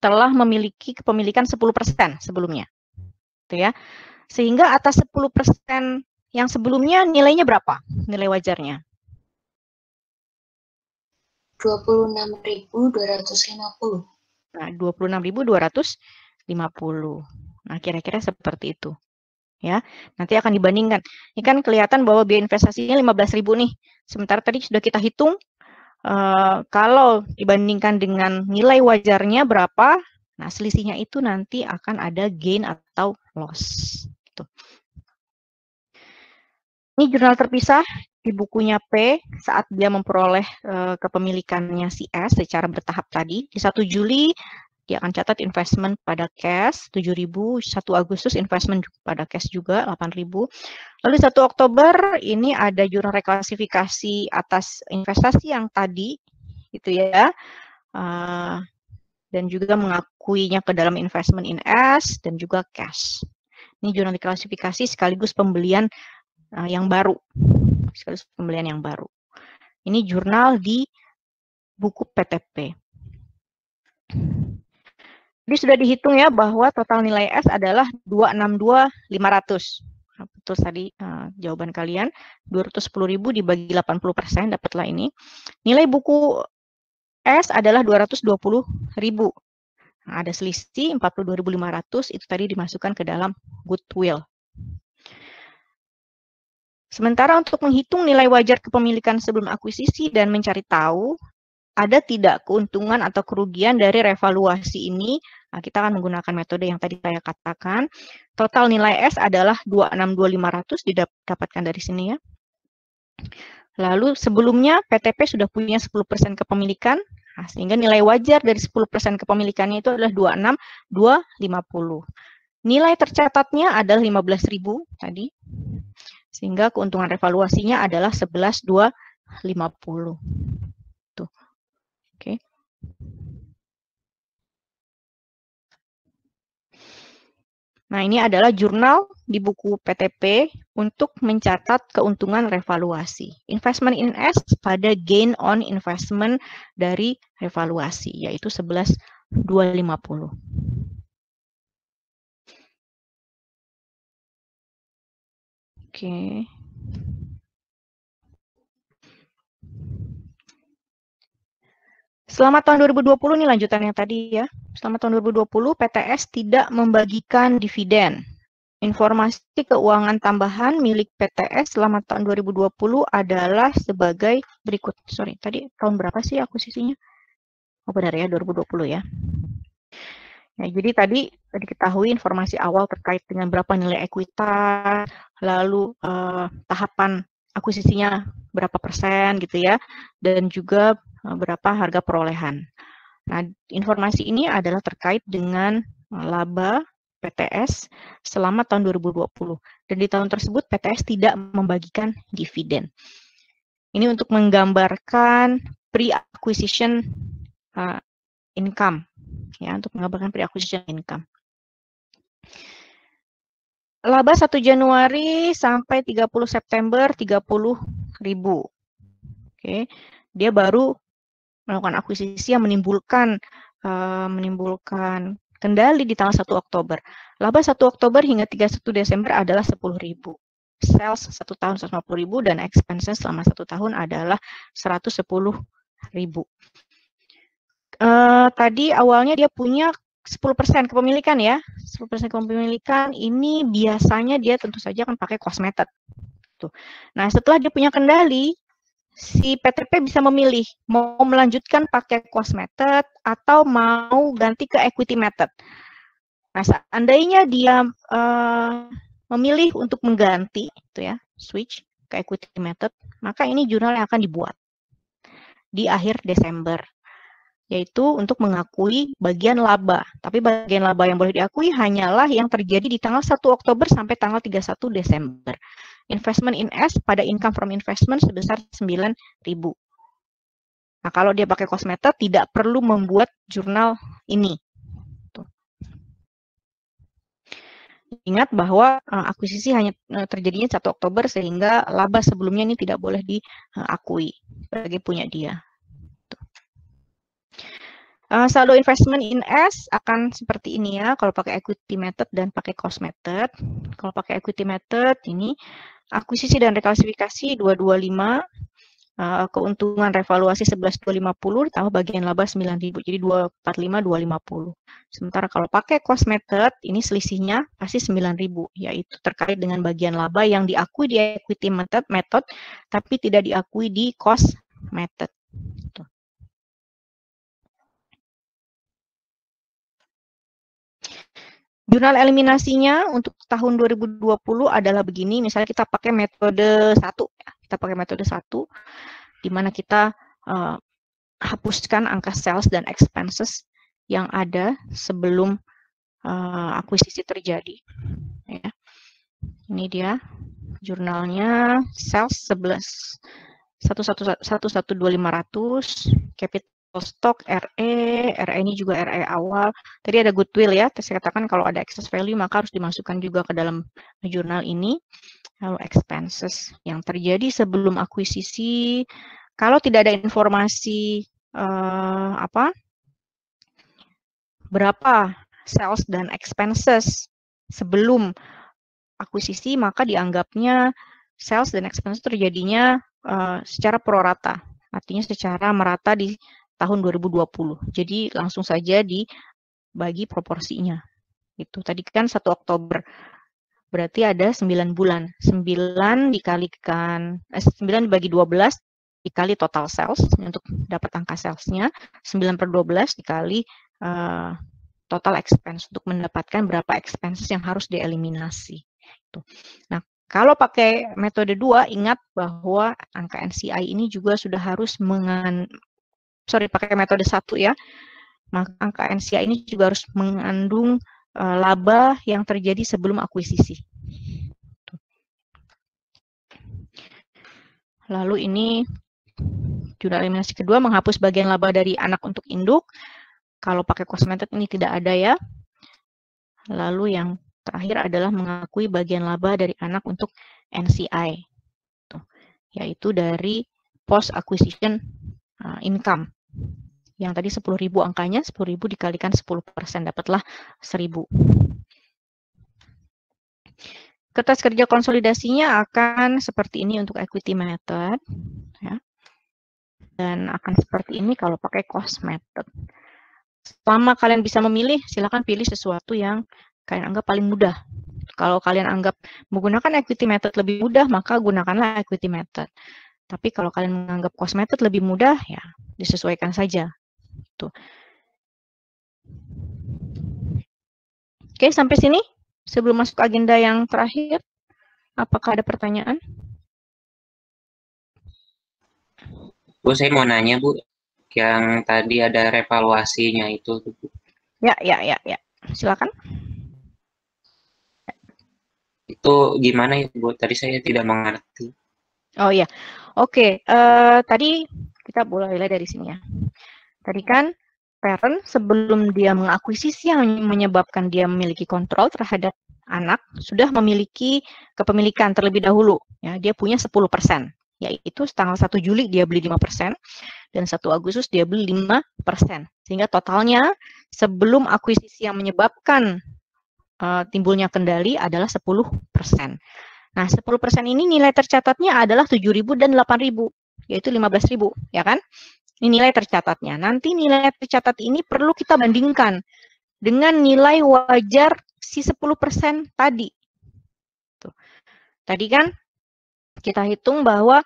telah memiliki kepemilikan 10% sebelumnya. Gitu ya. Sehingga atas 10% yang sebelumnya nilainya berapa? Nilai wajarnya? 26.250. Nah, 26.250. Nah, kira-kira seperti itu. Ya, nanti akan dibandingkan. Ini kan kelihatan bahwa biaya investasinya 15.000 nih. Sementara tadi sudah kita hitung kalau dibandingkan dengan nilai wajarnya berapa, nah selisihnya itu nanti akan ada gain atau loss. Gitu. Ini jurnal terpisah di bukunya P saat dia memperoleh kepemilikannya si S secara bertahap tadi. Di 1 Juli dia akan catat investment pada cash 7.000, 1 Agustus investment pada cash juga 8.000. Lalu 1 Oktober ini ada jurnal reklasifikasi atas investasi yang tadi gitu ya. Dan juga mengakuinya ke dalam investment in S dan juga cash. Ini jurnal reklasifikasi sekaligus pembelian yang baru. Sekaligus pembelian yang baru. Ini jurnal di buku PTP. Jadi sudah dihitung ya bahwa total nilai S adalah 262.500. Nah, betul tadi jawaban kalian. 210.000 dibagi 80%, dapatlah ini. Nilai buku S adalah 220.000. Nah, ada selisih 42.500, itu tadi dimasukkan ke dalam goodwill. Sementara untuk menghitung nilai wajar kepemilikan sebelum akuisisi dan mencari tahu ada tidak keuntungan atau kerugian dari revaluasi ini, nah, kita akan menggunakan metode yang tadi saya katakan. Total nilai S adalah 262.500, didapatkan dari sini ya. Lalu sebelumnya PTP sudah punya 10% kepemilikan, nah, sehingga nilai wajar dari 10% kepemilikannya itu adalah 26.250. Nilai tercatatnya adalah 15.000 tadi, sehingga keuntungan revaluasinya adalah 11.250. Tuh. Oke. Nah, ini adalah jurnal di buku PTP untuk mencatat keuntungan revaluasi. Investment in S pada gain on investment dari revaluasi, yaitu 11.250. Oke. Selama tahun 2020 ini lanjutannya tadi ya. Selama tahun 2020 PTS tidak membagikan dividen. Informasi keuangan tambahan milik PTS selama tahun 2020 adalah sebagai berikut. Sorry, tadi tahun berapa sih akuisisinya? Oh benar ya, 2020 ya. Nah, jadi tadi diketahui informasi awal terkait dengan berapa nilai ekuitas, lalu tahapan akuisisinya berapa persen gitu ya, dan juga berapa harga perolehan. Nah, informasi ini adalah terkait dengan laba PTS selama tahun 2020. Dan di tahun tersebut PTS tidak membagikan dividen. Ini untuk menggambarkan pre-acquisition income. Ya, untuk menggambarkan pre-acquisition income. Laba 1 Januari sampai 30 September 30.000. Oke. Dia baru melakukan akuisisi yang menimbulkan kendali di tanggal 1 Oktober. Laba 1 Oktober hingga 31 Desember adalah 10.000. Sales 1 tahun 150.000 dan expenses selama 1 tahun adalah 110.000. Tadi awalnya dia punya 10% kepemilikan ya. 10% kepemilikan ini biasanya dia tentu saja akan pakai cost method. Tuh. Nah, setelah dia punya kendali, si PTP bisa memilih mau melanjutkan pakai cost method atau mau ganti ke equity method. Nah, seandainya dia memilih untuk mengganti, itu ya, switch ke equity method, maka ini jurnal yang akan dibuat di akhir Desember, yaitu untuk mengakui bagian laba. Tapi bagian laba yang boleh diakui hanyalah yang terjadi di tanggal 1 Oktober sampai tanggal 31 Desember. Investment in S pada income from investment sebesar 9.000. Nah, kalau dia pakai cost method, tidak perlu membuat jurnal ini. Tuh. Ingat bahwa akuisisi hanya terjadinya 1 Oktober, sehingga laba sebelumnya ini tidak boleh diakui sebagai punya dia. Saldo investment in S akan seperti ini ya, kalau pakai equity method dan pakai cost method. Kalau pakai equity method, ini akuisisi dan reklasifikasi 225, keuntungan revaluasi 11.250, ditambah bagian laba 9.000, jadi 245, 250. Sementara kalau pakai cost method, ini selisihnya pasti 9.000, yaitu terkait dengan bagian laba yang diakui di equity method, tapi tidak diakui di cost method. Tuh. Jurnal eliminasinya untuk tahun 2020 adalah begini, misalnya kita pakai metode 1, kita pakai metode 1, di mana kita hapuskan angka sales dan expenses yang ada sebelum akuisisi terjadi. Ya. Ini dia jurnalnya, sales 11.112.500, capital stock RE ini juga RE awal. Tadi ada goodwill ya, saya katakan kalau ada excess value maka harus dimasukkan juga ke dalam jurnal ini. Lalu expenses yang terjadi sebelum akuisisi, kalau tidak ada informasi berapa sales dan expenses sebelum akuisisi, maka dianggapnya sales dan expenses terjadinya secara prorata, artinya secara merata di tahun 2020. Jadi langsung saja dibagi proporsinya. Itu tadi kan 1 Oktober. Berarti ada 9 bulan. 9 dikalikan 9 dibagi 12 dikali total sales untuk dapat angka salesnya. 9/12 dikali total expense untuk mendapatkan berapa expenses yang harus dieliminasi. Nah, kalau pakai metode 2, ingat bahwa angka NCI ini juga sudah harus pakai metode 1 ya. Maka angka NCI ini juga harus mengandung laba yang terjadi sebelum akuisisi. Lalu ini jurnal eliminasi kedua, menghapus bagian laba dari anak untuk induk. Kalau pakai cost method ini tidak ada ya. Lalu yang terakhir adalah mengakui bagian laba dari anak untuk NCI, yaitu dari post acquisition income. Yang tadi 10.000 angkanya, 10.000 dikalikan 10%, dapatlah 1.000. Kertas kerja konsolidasinya akan seperti ini untuk equity method, ya. Dan akan seperti ini kalau pakai cost method. Selama kalian bisa memilih, silakan pilih sesuatu yang kalian anggap paling mudah. Kalau kalian anggap menggunakan equity method lebih mudah, maka gunakanlah equity method. Tapi kalau kalian menganggap cost method lebih mudah, ya disesuaikan saja. Tuh. Oke, sampai sini. Sebelum masuk agenda yang terakhir, apakah ada pertanyaan? Bu, saya mau nanya, Bu, yang tadi ada revaluasinya itu. Ya. Silakan. Itu gimana ya, Bu? Tadi saya tidak mengerti. Oh iya, oke. Tadi kita mulai dari sini ya. Tadi kan parent sebelum dia mengakuisisi yang menyebabkan dia memiliki kontrol terhadap anak, sudah memiliki kepemilikan terlebih dahulu. Ya, dia punya 10%. Yaitu tanggal 1 Juli dia beli 5%, dan 1 Agustus dia beli 5%. Sehingga totalnya sebelum akuisisi yang menyebabkan timbulnya kendali adalah 10%. Nah, 10% ini nilai tercatatnya adalah 7.000 dan 8.000, yaitu 15.000, ya kan? Ini nilai tercatatnya. Nanti nilai tercatat ini perlu kita bandingkan dengan nilai wajar si 10% tadi. Tuh. Tadi kan kita hitung bahwa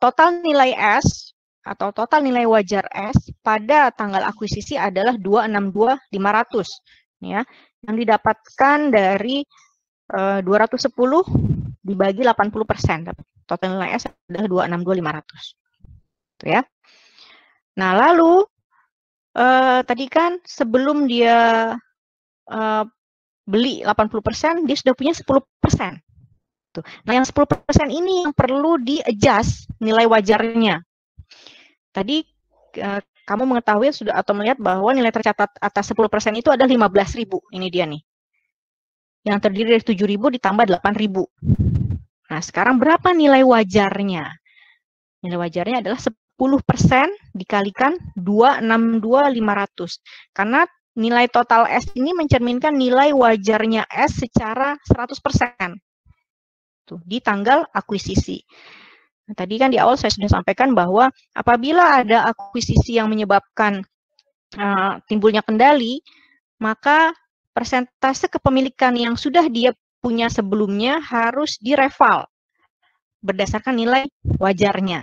total nilai S atau total nilai wajar S pada tanggal akuisisi adalah 262.500, ya, yang didapatkan dari 210 dibagi 80%. Total nilai S adalah 262.500. Tuh ya. Nah, lalu tadi kan sebelum dia beli 80%, dia sudah punya 10%. Tuh. Nah, yang 10% ini yang perlu di-adjust nilai wajarnya. Tadi kamu mengetahui sudah atau melihat bahwa nilai tercatat atas 10% itu ada 15.000. Ini dia nih. Yang terdiri dari 7.000 ditambah 8.000. Nah, sekarang berapa nilai wajarnya? Nilai wajarnya adalah 10% dikalikan 262.500. Karena nilai total S ini mencerminkan nilai wajarnya S secara 100%. Tuh, di tanggal akuisisi. Nah, tadi kan di awal saya sudah sampaikan bahwa apabila ada akuisisi yang menyebabkan timbulnya kendali, maka persentase kepemilikan yang sudah dia punya sebelumnya harus direval berdasarkan nilai wajarnya.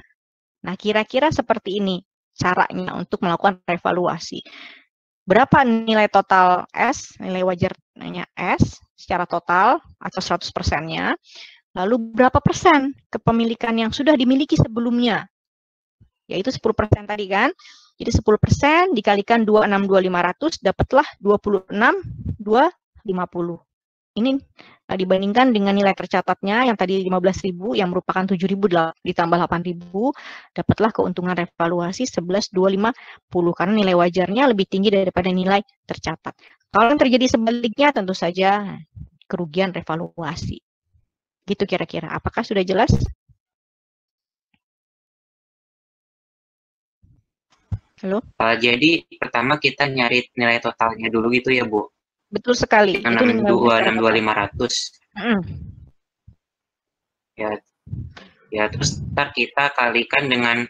Nah, kira-kira seperti ini caranya untuk melakukan revaluasi. Berapa nilai total S, nilai wajarnya S secara total atau 100%-nya, lalu berapa persen kepemilikan yang sudah dimiliki sebelumnya, yaitu 10% tadi kan. Jadi 10% dikalikan 262.500, dapatlah 26.250. Ini dibandingkan dengan nilai tercatatnya yang tadi 15.000, yang merupakan 7.000 ditambah 8.000, dapatlah keuntungan revaluasi 11.250 karena nilai wajarnya lebih tinggi daripada nilai tercatat. Kalau yang terjadi sebaliknya, tentu saja kerugian revaluasi. Gitu kira-kira. Apakah sudah jelas? Halo? Jadi pertama kita nyari nilai totalnya dulu gitu ya, Bu? Betul sekali. 62.500. Ya, terus ntar kita kalikan dengan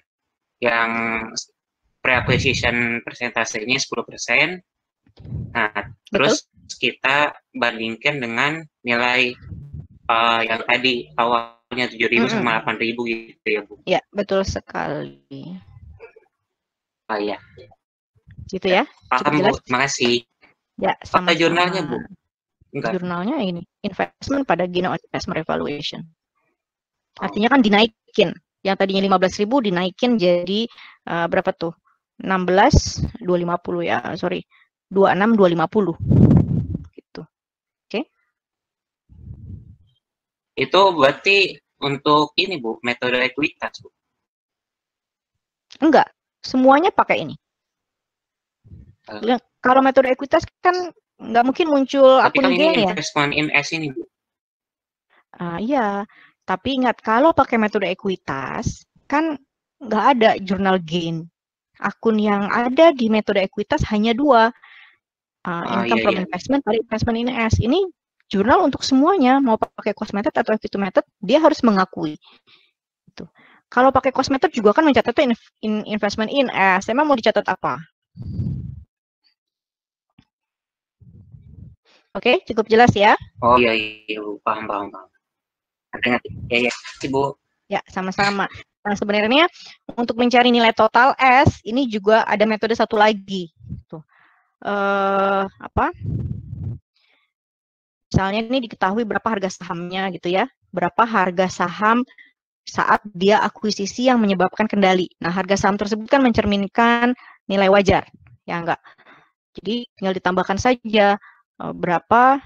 yang pre-acquisition persentasenya 10%. Nah, terus kita bandingkan dengan nilai yang tadi awalnya 7.000 sama 8.000 gitu ya, Bu? Ya, betul sekali. Ya. Gitu ya? Paham, Bu. Makasih. Ya, sama jurnalnya, Bu? Enggak. Jurnalnya ini, investment pada gain on investment revaluation. Artinya kan dinaikin. Yang tadinya 15.000 dinaikin jadi berapa tuh? 16.250 ya, sorry. 26.250. Gitu. Oke? Itu berarti untuk ini, Bu, metode ekuitas, Bu? Enggak, semuanya pakai ini. Kalau metode ekuitas kan nggak mungkin muncul Tapi akun kan ini gain ya. investment in S ini, Bu. Iya, tapi ingat kalau pakai metode ekuitas kan nggak ada journal gain. Akun yang ada di metode ekuitas hanya 2, income Iya, from iya. investment atau investment in S. Ini jurnal untuk semuanya, mau pakai cost method atau equity method, dia harus mengakui. Gitu. Kalau pakai cost method juga kan mencatatnya investment in S. Emang mau dicatat apa? Oke, cukup jelas ya? Oh iya, iya, Bu. Paham. Ngerti. Ya, Ibu. Ya, sama-sama. Nah, sebenarnya untuk mencari nilai total S, ini juga ada metode satu lagi. Tuh. Misalnya ini diketahui berapa harga sahamnya gitu ya. Berapa harga saham saat dia akuisisi yang menyebabkan kendali. Nah, harga saham tersebut kan mencerminkan nilai wajar. Ya enggak? Jadi tinggal ditambahkan saja berapa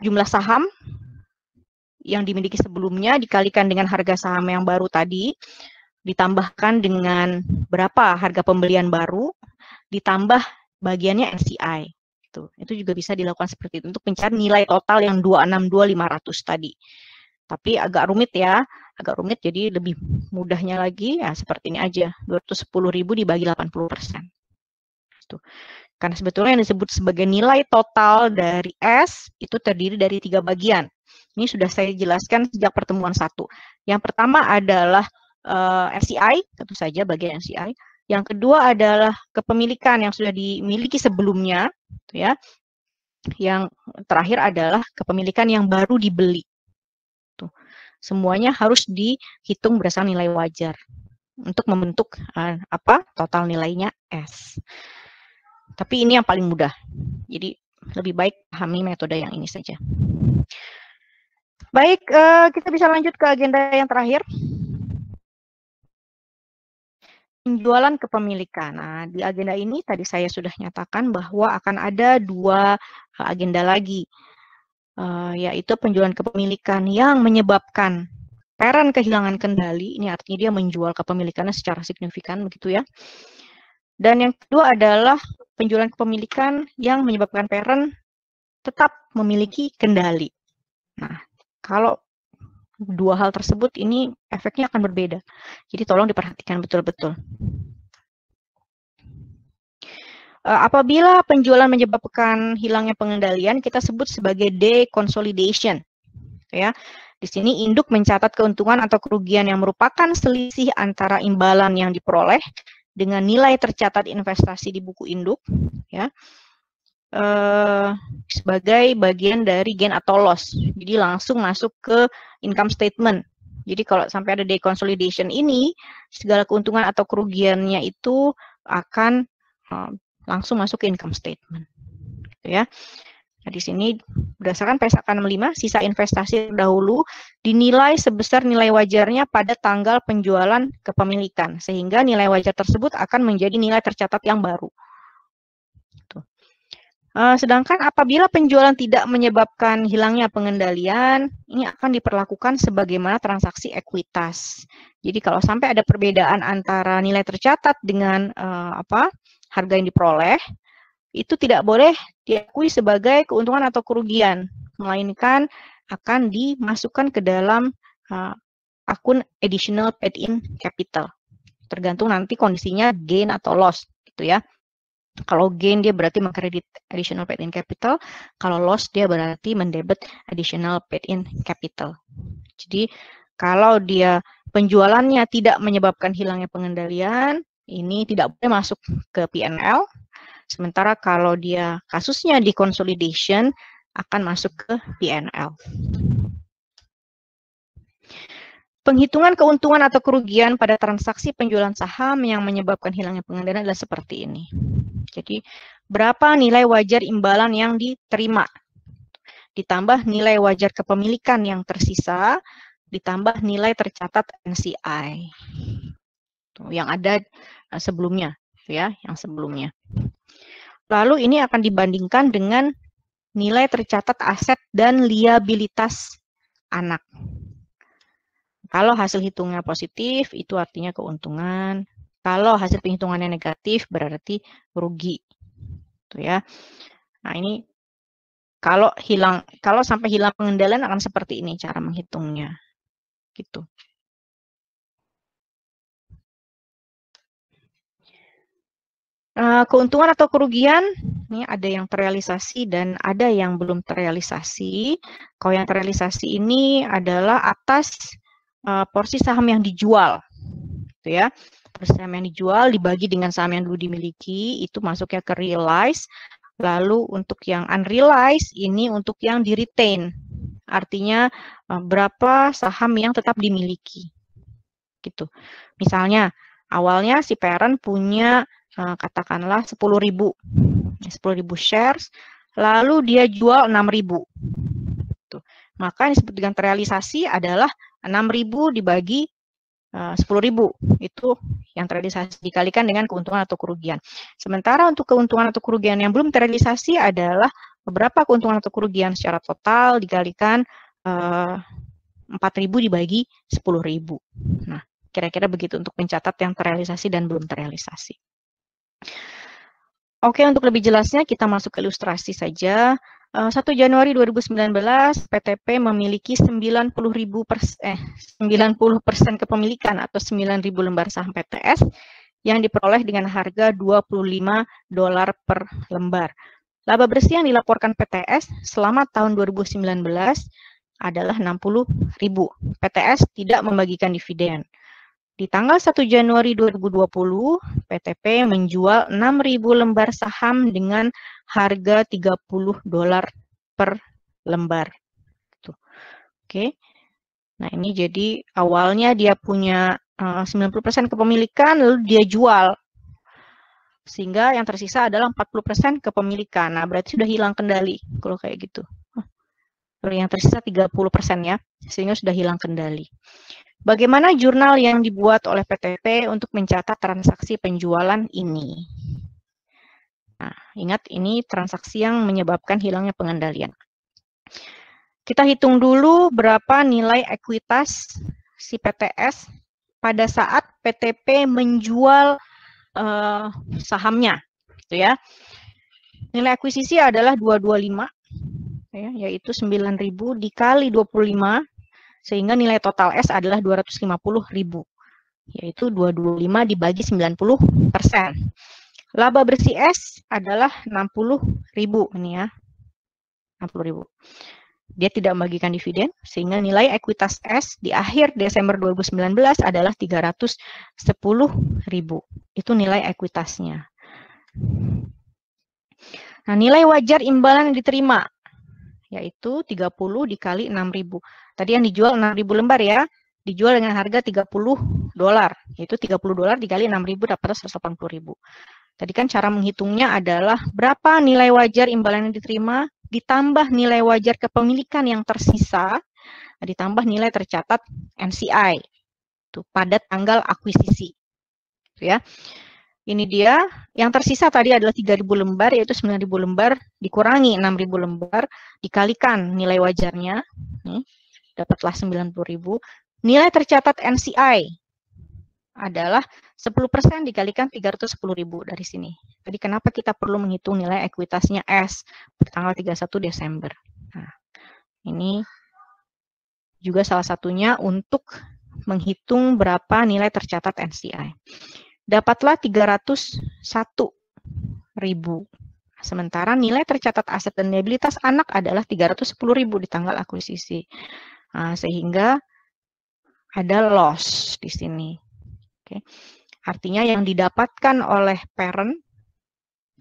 jumlah saham yang dimiliki sebelumnya dikalikan dengan harga saham yang baru tadi, ditambahkan dengan berapa harga pembelian baru, ditambah bagiannya NCI. Itu juga bisa dilakukan seperti itu untuk mencari nilai total yang 262.500 tadi. Tapi agak rumit ya, jadi lebih mudahnya lagi ya seperti ini aja, 210.000 dibagi 80%. Karena sebetulnya yang disebut sebagai nilai total dari S itu terdiri dari 3 bagian. Ini sudah saya jelaskan sejak pertemuan 1. Yang pertama adalah NCI, tentu saja bagian NCI. Yang kedua adalah kepemilikan yang sudah dimiliki sebelumnya, ya. Yang terakhir adalah kepemilikan yang baru dibeli. Tuh. Semuanya harus dihitung berdasarkan nilai wajar untuk membentuk total nilainya S. Tapi ini yang paling mudah. Jadi lebih baik pahami metode yang ini saja. Baik, kita bisa lanjut ke agenda yang terakhir. Penjualan kepemilikan. Nah, di agenda ini tadi saya sudah nyatakan bahwa akan ada 2 agenda lagi, yaitu penjualan kepemilikan yang menyebabkan parent kehilangan kendali. Ini artinya dia menjual kepemilikannya secara signifikan, begitu ya. Dan yang kedua adalah penjualan kepemilikan yang menyebabkan parent tetap memiliki kendali. Nah, kalau 2 hal tersebut ini efeknya akan berbeda. Jadi tolong diperhatikan betul-betul. Apabila penjualan menyebabkan hilangnya pengendalian, kita sebut sebagai deconsolidation. Ya. Di sini induk mencatat keuntungan atau kerugian yang merupakan selisih antara imbalan yang diperoleh dengan nilai tercatat investasi di buku induk, ya. Sebagai bagian dari gain atau loss. Jadi langsung masuk ke income statement. Jadi kalau sampai ada deconsolidation ini, segala keuntungan atau kerugiannya itu akan langsung masuk ke income statement. Gitu ya. Nah, di sini berdasarkan PSAK 65, sisa investasi terdahulu dinilai sebesar nilai wajarnya pada tanggal penjualan kepemilikan, sehingga nilai wajar tersebut akan menjadi nilai tercatat yang baru. Sedangkan apabila penjualan tidak menyebabkan hilangnya pengendalian, ini akan diperlakukan sebagaimana transaksi ekuitas. Jadi kalau sampai ada perbedaan antara nilai tercatat dengan harga yang diperoleh, itu tidak boleh diakui sebagai keuntungan atau kerugian, melainkan akan dimasukkan ke dalam akun additional paid-in capital. Tergantung nanti kondisinya gain atau loss, gitu ya. Kalau gain dia berarti mengkredit additional paid-in capital, kalau loss dia berarti mendebit additional paid-in capital. Jadi kalau dia penjualannya tidak menyebabkan hilangnya pengendalian, ini tidak boleh masuk ke P&L. Sementara kalau dia kasusnya di consolidation akan masuk ke P&L. Penghitungan keuntungan atau kerugian pada transaksi penjualan saham yang menyebabkan hilangnya pengendalian adalah seperti ini. Jadi, berapa nilai wajar imbalan yang diterima, ditambah nilai wajar kepemilikan yang tersisa, ditambah nilai tercatat NCI. Yang ada sebelumnya, ya, yang sebelumnya. Lalu ini akan dibandingkan dengan nilai tercatat aset dan liabilitas anak. Kalau hasil hitungnya positif, itu artinya keuntungan. Kalau hasil penghitungannya negatif berarti rugi. Tuh ya. Nah, ini kalau sampai hilang pengendalian akan seperti ini cara menghitungnya. Gitu. Keuntungan atau kerugian, ini ada yang terrealisasi dan ada yang belum terrealisasi. Kalau yang terrealisasi ini adalah atas porsi saham yang dijual, gitu ya. Porsi saham yang dijual dibagi dengan saham yang dulu dimiliki, itu masuknya ke realize. Lalu untuk yang unrealized, ini untuk yang di-retain. Artinya berapa saham yang tetap dimiliki. Gitu. Misalnya, awalnya si parent punya katakanlah 10.000 shares, lalu dia jual 6.000. Tuh. Maka yang disebut dengan terrealisasi adalah 6.000 dibagi 10.000. Itu yang terrealisasi dikalikan dengan keuntungan atau kerugian. Sementara untuk keuntungan atau kerugian yang belum terrealisasi adalah beberapa keuntungan atau kerugian secara total dikalikan 4.000 dibagi 10.000. Nah, kira-kira begitu untuk mencatat yang terrealisasi dan belum terrealisasi. Oke, untuk lebih jelasnya kita masuk ke ilustrasi saja. 1 Januari 2019, PTP memiliki 90% kepemilikan atau 9.000 lembar saham PTS yang diperoleh dengan harga $25 per lembar. Laba bersih yang dilaporkan PTS selama tahun 2019 adalah 60.000. PTS tidak membagikan dividen. Di tanggal 1 Januari 2020, PTP menjual 6.000 lembar saham dengan harga $30 per lembar. Tuh. Oke. Nah, ini jadi awalnya dia punya 90% kepemilikan, lalu dia jual. Sehingga yang tersisa adalah 40% kepemilikan. Nah, berarti sudah hilang kendali kalau kayak gitu. Yang tersisa 30% ya, sehingga sudah hilang kendali. Bagaimana jurnal yang dibuat oleh PTP untuk mencatat transaksi penjualan ini? Nah, ingat ini transaksi yang menyebabkan hilangnya pengendalian. Kita hitung dulu berapa nilai ekuitas si PTS pada saat PTP menjual sahamnya, gitu ya. Nilai akuisisi adalah 225, ya, yaitu 9.000 dikali 25. Sehingga nilai total S adalah 250.000, yaitu 225 dibagi 90%. Laba bersih S adalah 60.000, ini ya, 60.000. Dia tidak membagikan dividen, sehingga nilai ekuitas S di akhir Desember 2019 adalah 310.000. Itu nilai ekuitasnya. Nah, nilai wajar imbalan yang diterima, yaitu 30 dikali 6.000. Tadi yang dijual 6.000 lembar ya, dijual dengan harga $30, yaitu $30 dikali 6.000 dapat 180.000. Tadi kan cara menghitungnya adalah berapa nilai wajar imbalan yang diterima, ditambah nilai wajar kepemilikan yang tersisa, ditambah nilai tercatat NCI itu pada tanggal akuisisi. Ya. Ini dia, yang tersisa tadi adalah 3.000 lembar, yaitu 9.000 lembar, dikurangi 6.000 lembar, dikalikan nilai wajarnya, nih, dapatlah 90.000. Nilai tercatat NCI adalah 10% dikalikan 310.000 dari sini. Jadi kenapa kita perlu menghitung nilai ekuitasnya S tanggal 31 Desember. Nah, ini juga salah satunya untuk menghitung berapa nilai tercatat NCI. Dapatlah 301.000. Sementara nilai tercatat aset dan liabilitas anak adalah 310.000 di tanggal akuisisi. Nah, sehingga ada loss di sini. Oke. Artinya yang didapatkan oleh parent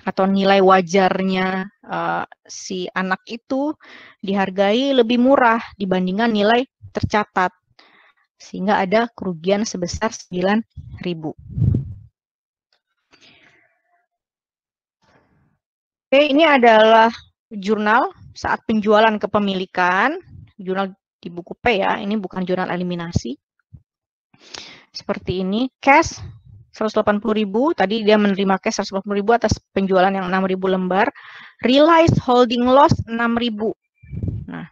atau nilai wajarnya si anak itu dihargai lebih murah dibandingkan nilai tercatat. Sehingga ada kerugian sebesar 9.000. Oke, ini adalah jurnal saat penjualan kepemilikan, jurnal di buku P ya, ini bukan jurnal eliminasi. Seperti ini, cash 180.000, tadi dia menerima cash 180.000 atas penjualan yang 6.000 lembar, realized holding loss 6.000. Nah,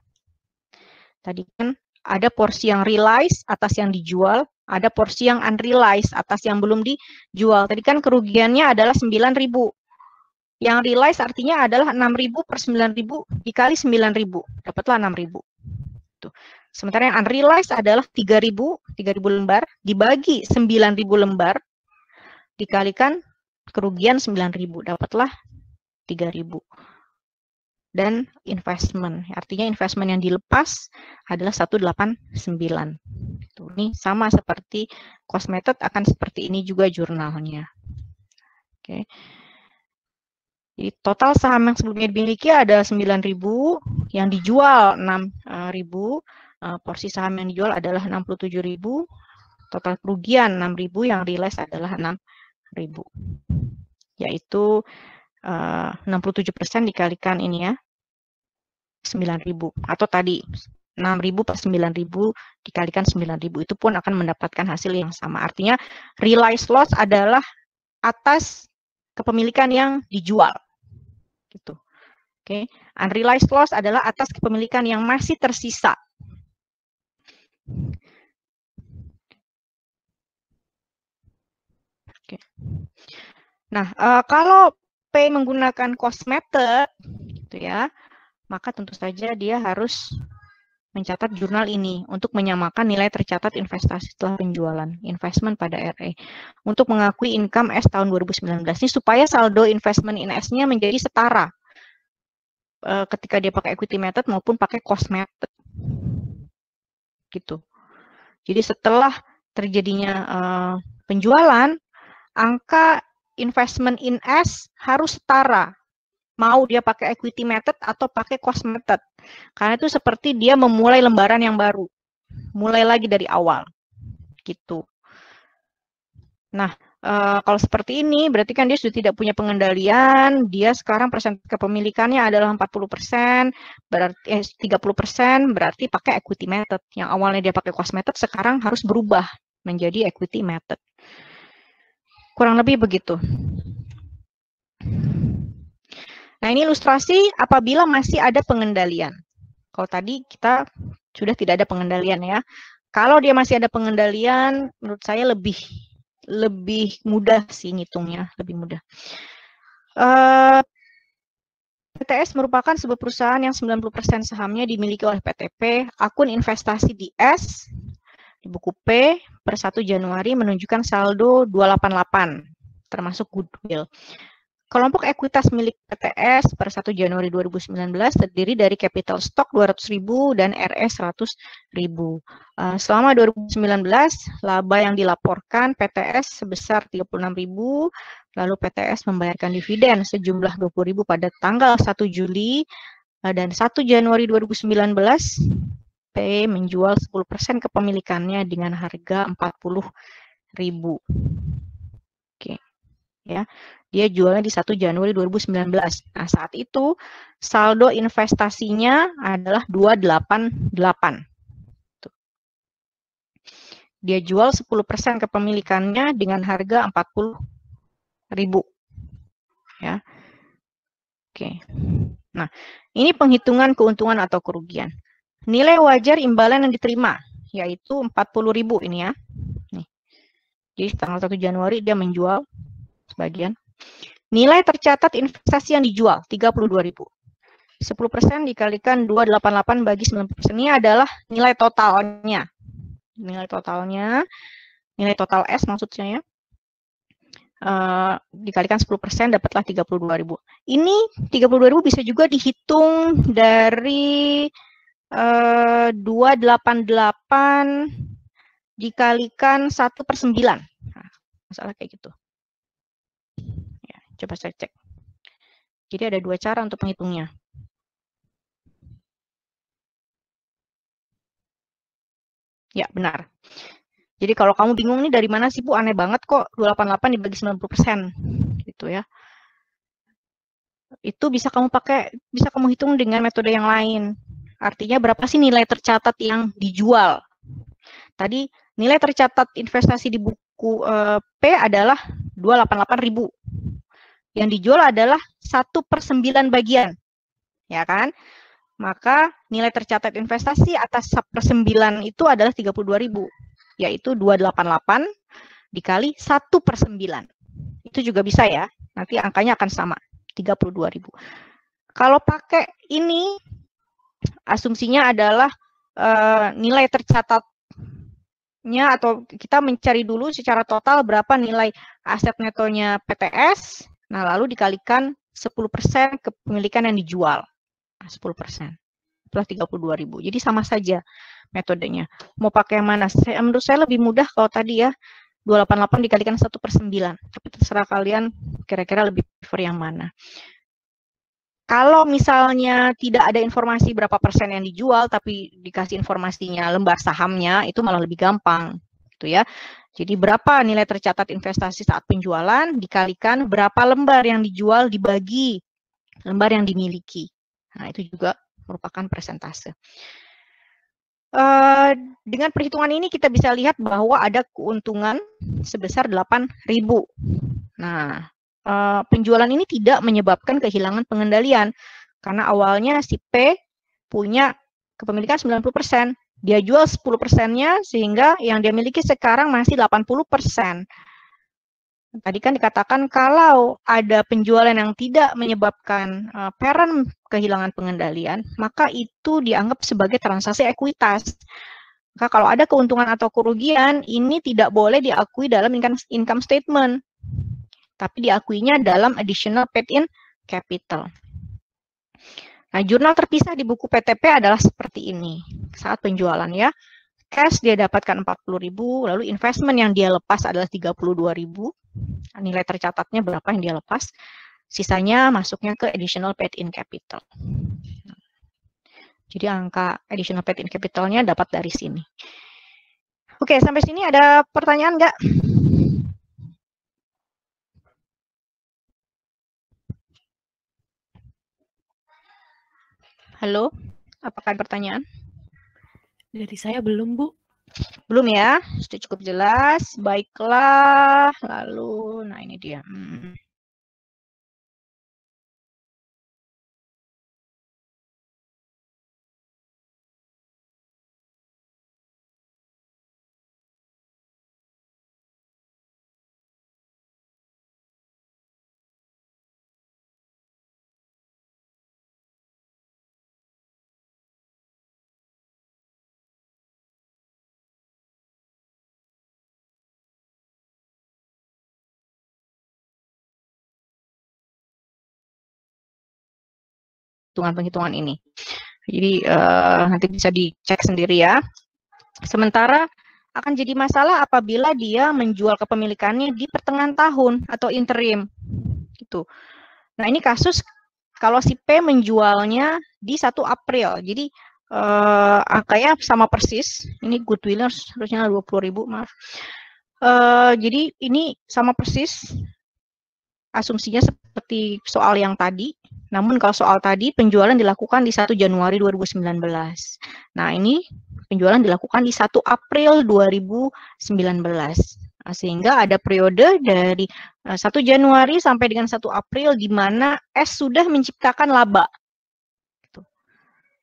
tadi kan ada porsi yang realized atas yang dijual, Ada porsi yang unrealized atas yang belum dijual. Tadi kan kerugiannya adalah 9.000. Yang realized artinya adalah 6.000 per 9.000 dikali 9.000. Dapatlah 6.000. Tuh. Sementara yang unrealized adalah 3.000 lembar dibagi 9.000 lembar dikalikan kerugian 9.000. Dapatlah 3.000. Dan investment, artinya investment yang dilepas adalah 189. Ini sama seperti cost method, akan seperti ini juga jurnalnya. Oke. Jadi total saham yang sebelumnya dimiliki ada 9.000, yang dijual 6.000, porsi saham yang dijual adalah 67.000, total kerugian 6.000, yang realize adalah 6.000. Yaitu 67% dikalikan ini ya, 9.000, atau tadi 6.000 per 9.000 dikalikan 9.000, itu pun akan mendapatkan hasil yang sama. Artinya realized loss adalah atas kepemilikan yang dijual. Gitu. Oke. Unrealized loss adalah atas kepemilikan yang masih tersisa. Oke. Nah, kalau P menggunakan cost method, gitu ya, maka tentu saja dia harus mencatat jurnal ini untuk menyamakan nilai tercatat investasi setelah penjualan, investment pada RE, untuk mengakui income S tahun 2019 ini supaya saldo investment in S-nya menjadi setara ketika dia pakai equity method maupun pakai cost method. Gitu. Jadi setelah terjadinya penjualan, angka investment in S harus setara. Mau dia pakai equity method atau pakai cost method. Karena itu seperti dia memulai lembaran yang baru. Mulai lagi dari awal. Gitu. Nah, kalau seperti ini, berarti kan dia sudah tidak punya pengendalian. Dia sekarang persentase kepemilikannya adalah 40%, berarti 30%, berarti pakai equity method. Yang awalnya dia pakai cost method, sekarang harus berubah menjadi equity method. Kurang lebih begitu. Nah, ini ilustrasi apabila masih ada pengendalian. Kalau tadi kita sudah tidak ada pengendalian ya. Kalau dia masih ada pengendalian, menurut saya lebih mudah sih ngitungnya, lebih mudah. PTS merupakan sebuah perusahaan yang 90% sahamnya dimiliki oleh PTP. Akun investasi di S, di buku P, per 1 Januari menunjukkan saldo 288, termasuk goodwill. Kelompok ekuitas milik PTS per 1 Januari 2019 terdiri dari capital stock 200.000 dan RE 100.000. Selama 2019, laba yang dilaporkan PTS sebesar 36.000, lalu PTS membayarkan dividen sejumlah 20.000 pada tanggal 1 Juli, dan 1 Januari 2019, P menjual 10% kepemilikannya dengan harga 40.000. Oke. Ya, dia jualnya di 1 Januari 2019. Nah, saat itu saldo investasinya adalah 288. Tuh. Dia jual 10% kepemilikannya dengan harga 40.000. Ya. Oke. Nah, ini penghitungan keuntungan atau kerugian. Nilai wajar imbalan yang diterima yaitu 40.000 ini ya. Nih. Jadi tanggal 1 Januari dia menjual sebagian. Nilai tercatat investasi yang dijual 32.000. 10% dikalikan 288 bagi 90%. Ini adalah nilai totalnya. Nilai totalnya, nilai total S maksudnya ya. Dikalikan 10% dapatlah 32.000. Ini 32.000 bisa juga dihitung dari 288 dikalikan 1/9. Nah, masalah kayak gitu. Ya, coba saya cek. Jadi ada dua cara untuk menghitungnya. Ya, benar. Jadi kalau kamu bingung nih dari mana sih Bu, aneh banget kok 288 dibagi 90%. Gitu ya. Itu bisa kamu hitung dengan metode yang lain. Artinya berapa sih nilai tercatat yang dijual? Tadi nilai tercatat investasi di buku P adalah 288.000. Yang dijual adalah 1/9 bagian. Ya kan? Maka nilai tercatat investasi atas 1/9 itu adalah 32.000. yaitu 288 dikali 1/9. Itu juga bisa ya, nanti angkanya akan sama, 32.000. Kalau pakai ini, asumsinya adalah nilai tercatatnya, atau kita mencari dulu secara total berapa nilai aset netonya PTS, nah lalu dikalikan 10% kepemilikan yang dijual. 10%. Setelah 32.000. Jadi sama saja metodenya. Mau pakai yang mana? Menurut saya lebih mudah kalau tadi ya, 288 dikalikan 1/9. Tapi terserah kalian kira-kira lebih prefer yang mana. Kalau misalnya tidak ada informasi berapa persen yang dijual, tapi dikasih informasinya lembar sahamnya, itu malah lebih gampang. Gitu ya. Jadi berapa nilai tercatat investasi saat penjualan, dikalikan berapa lembar yang dijual dibagi lembar yang dimiliki. Nah, itu juga merupakan persentase. Dengan perhitungan ini kita bisa lihat bahwa ada keuntungan sebesar 8.000. Nah, penjualan ini tidak menyebabkan kehilangan pengendalian karena awalnya si P punya kepemilikan 90%. Dia jual 10%-nya sehingga yang dia miliki sekarang masih 80%. Tadi kan dikatakan kalau ada penjualan yang tidak menyebabkan parent kehilangan pengendalian, maka itu dianggap sebagai transaksi ekuitas. Maka kalau ada keuntungan atau kerugian, ini tidak boleh diakui dalam income statement, tapi diakuinya dalam additional paid-in capital. Nah, jurnal terpisah di buku PTP adalah seperti ini saat penjualan ya. Cash dia dapatkan 40.000, lalu investment yang dia lepas adalah 32.000. Nilai tercatatnya berapa yang dia lepas, sisanya masuknya ke additional paid-in capital. Jadi angka additional paid-in capitalnya dapat dari sini. Oke, sampai sini ada pertanyaan nggak? Halo, apakah ada pertanyaan? Dari saya belum, Bu. Belum ya, sudah cukup jelas. Baiklah, lalu, nah ini dia. Penghitungan ini. Jadi nanti bisa dicek sendiri ya. Sementara akan jadi masalah apabila dia menjual kepemilikannya di pertengahan tahun atau interim. Gitu. Nah, ini kasus kalau si P menjualnya di 1 April. Jadi angkanya sama persis. Ini goodwill harusnya 20.000, maaf. Jadi ini sama persis. Asumsinya seperti soal yang tadi. Namun kalau soal tadi penjualan dilakukan di 1 Januari 2019. Nah, ini penjualan dilakukan di 1 April 2019. Nah, sehingga ada periode dari 1 Januari sampai dengan 1 April di mana S sudah menciptakan laba.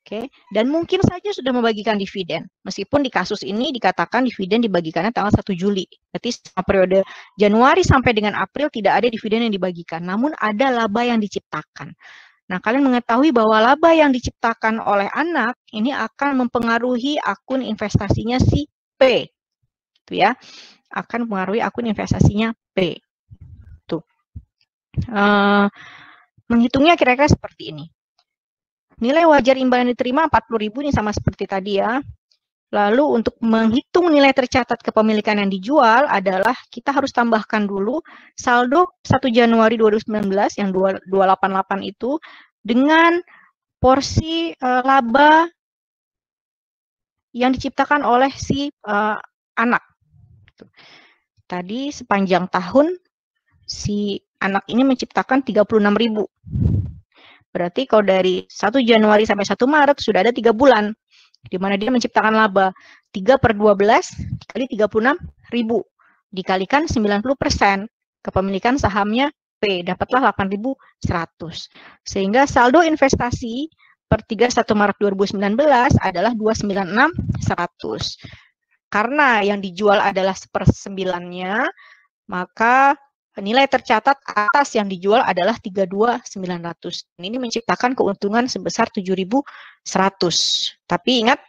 Oke, dan mungkin saja sudah membagikan dividen. Meskipun di kasus ini dikatakan dividen dibagikannya tanggal 1 Juli. Berarti selama periode Januari sampai dengan April tidak ada dividen yang dibagikan. Namun ada laba yang diciptakan. Nah, kalian mengetahui bahwa laba yang diciptakan oleh anak ini akan mempengaruhi akun investasinya si P. Itu ya. Akan mempengaruhi akun investasinya P. Tuh. Menghitungnya kira-kira seperti ini. Nilai wajar imbal yang diterima 40.000 ini sama seperti tadi ya. Lalu untuk menghitung nilai tercatat kepemilikan yang dijual adalah kita harus tambahkan dulu saldo 1 Januari 2019 yang 288 itu dengan porsi laba yang diciptakan oleh si anak. Tadi sepanjang tahun si anak ini menciptakan 36.000. Berarti kalau dari 1 Januari sampai 1 Maret sudah ada 3 bulan, di mana dia menciptakan laba 3/12 dikali 36.000, dikalikan 90%, kepemilikan sahamnya P, dapatlah 8.100. Sehingga saldo investasi per 31 Maret 2019 adalah 296.100. karena yang dijual adalah 1/9-nya, maka nilai tercatat atas yang dijual adalah 32.900. Ini menciptakan keuntungan sebesar 7.100. Tapi ingat,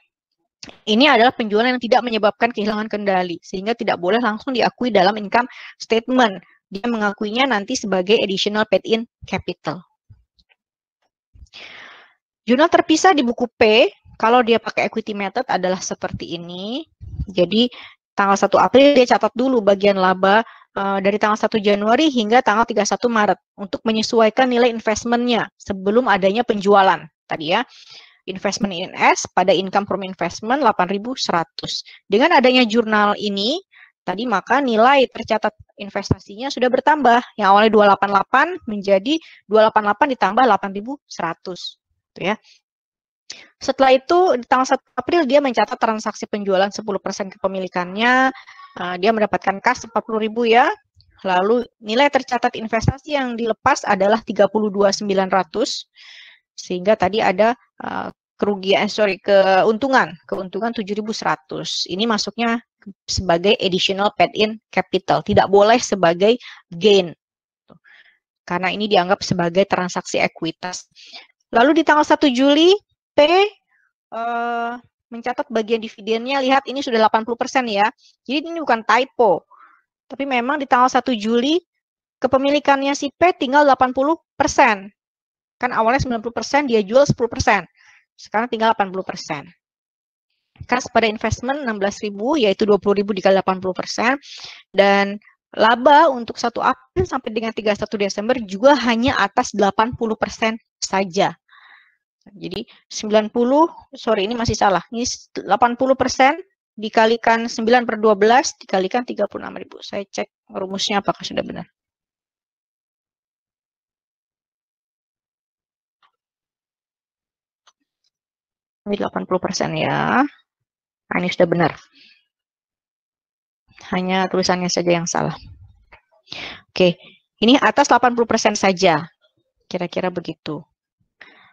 ini adalah penjualan yang tidak menyebabkan kehilangan kendali, sehingga tidak boleh langsung diakui dalam income statement. Dia mengakuinya nanti sebagai additional paid-in capital. Jurnal terpisah di buku P, kalau dia pakai equity method adalah seperti ini. Jadi, tanggal 1 April dia catat dulu bagian laba dari tanggal 1 Januari hingga tanggal 31 Maret untuk menyesuaikan nilai investmentnya sebelum adanya penjualan. Tadi ya, investment in S pada income from investment 8.100. Dengan adanya jurnal ini, tadi maka nilai tercatat investasinya sudah bertambah. Yang awalnya 288 menjadi 288 ditambah 8.100. Gitu ya. Setelah itu, di tanggal 1 April dia mencatat transaksi penjualan 10% kepemilikannya. Dia mendapatkan kas 40.000 ya. Lalu nilai tercatat investasi yang dilepas adalah 32.900. Sehingga tadi ada keuntungan 7.100. Ini masuknya sebagai additional paid-in capital, tidak boleh sebagai gain. Karena ini dianggap sebagai transaksi ekuitas. Lalu di tanggal 1 Juli P mencatat bagian dividennya, lihat ini sudah 80% ya. Jadi ini bukan typo. Tapi memang di tanggal 1 Juli kepemilikannya si P tinggal 80%. Kan awalnya 90%, dia jual 10%. Sekarang tinggal 80%. Kas pada investment 16.000, yaitu 20.000 dikali 80%. Dan laba untuk 1 April sampai dengan 31 Desember juga hanya atas 80% saja. Jadi ini masih salah. Ini 80% dikalikan 9/12 dikalikan 36.000. Saya cek rumusnya apakah sudah benar. Ini 80% ya. Nah, ini sudah benar. Hanya tulisannya saja yang salah. Oke, ini atas 80% saja. Kira-kira begitu.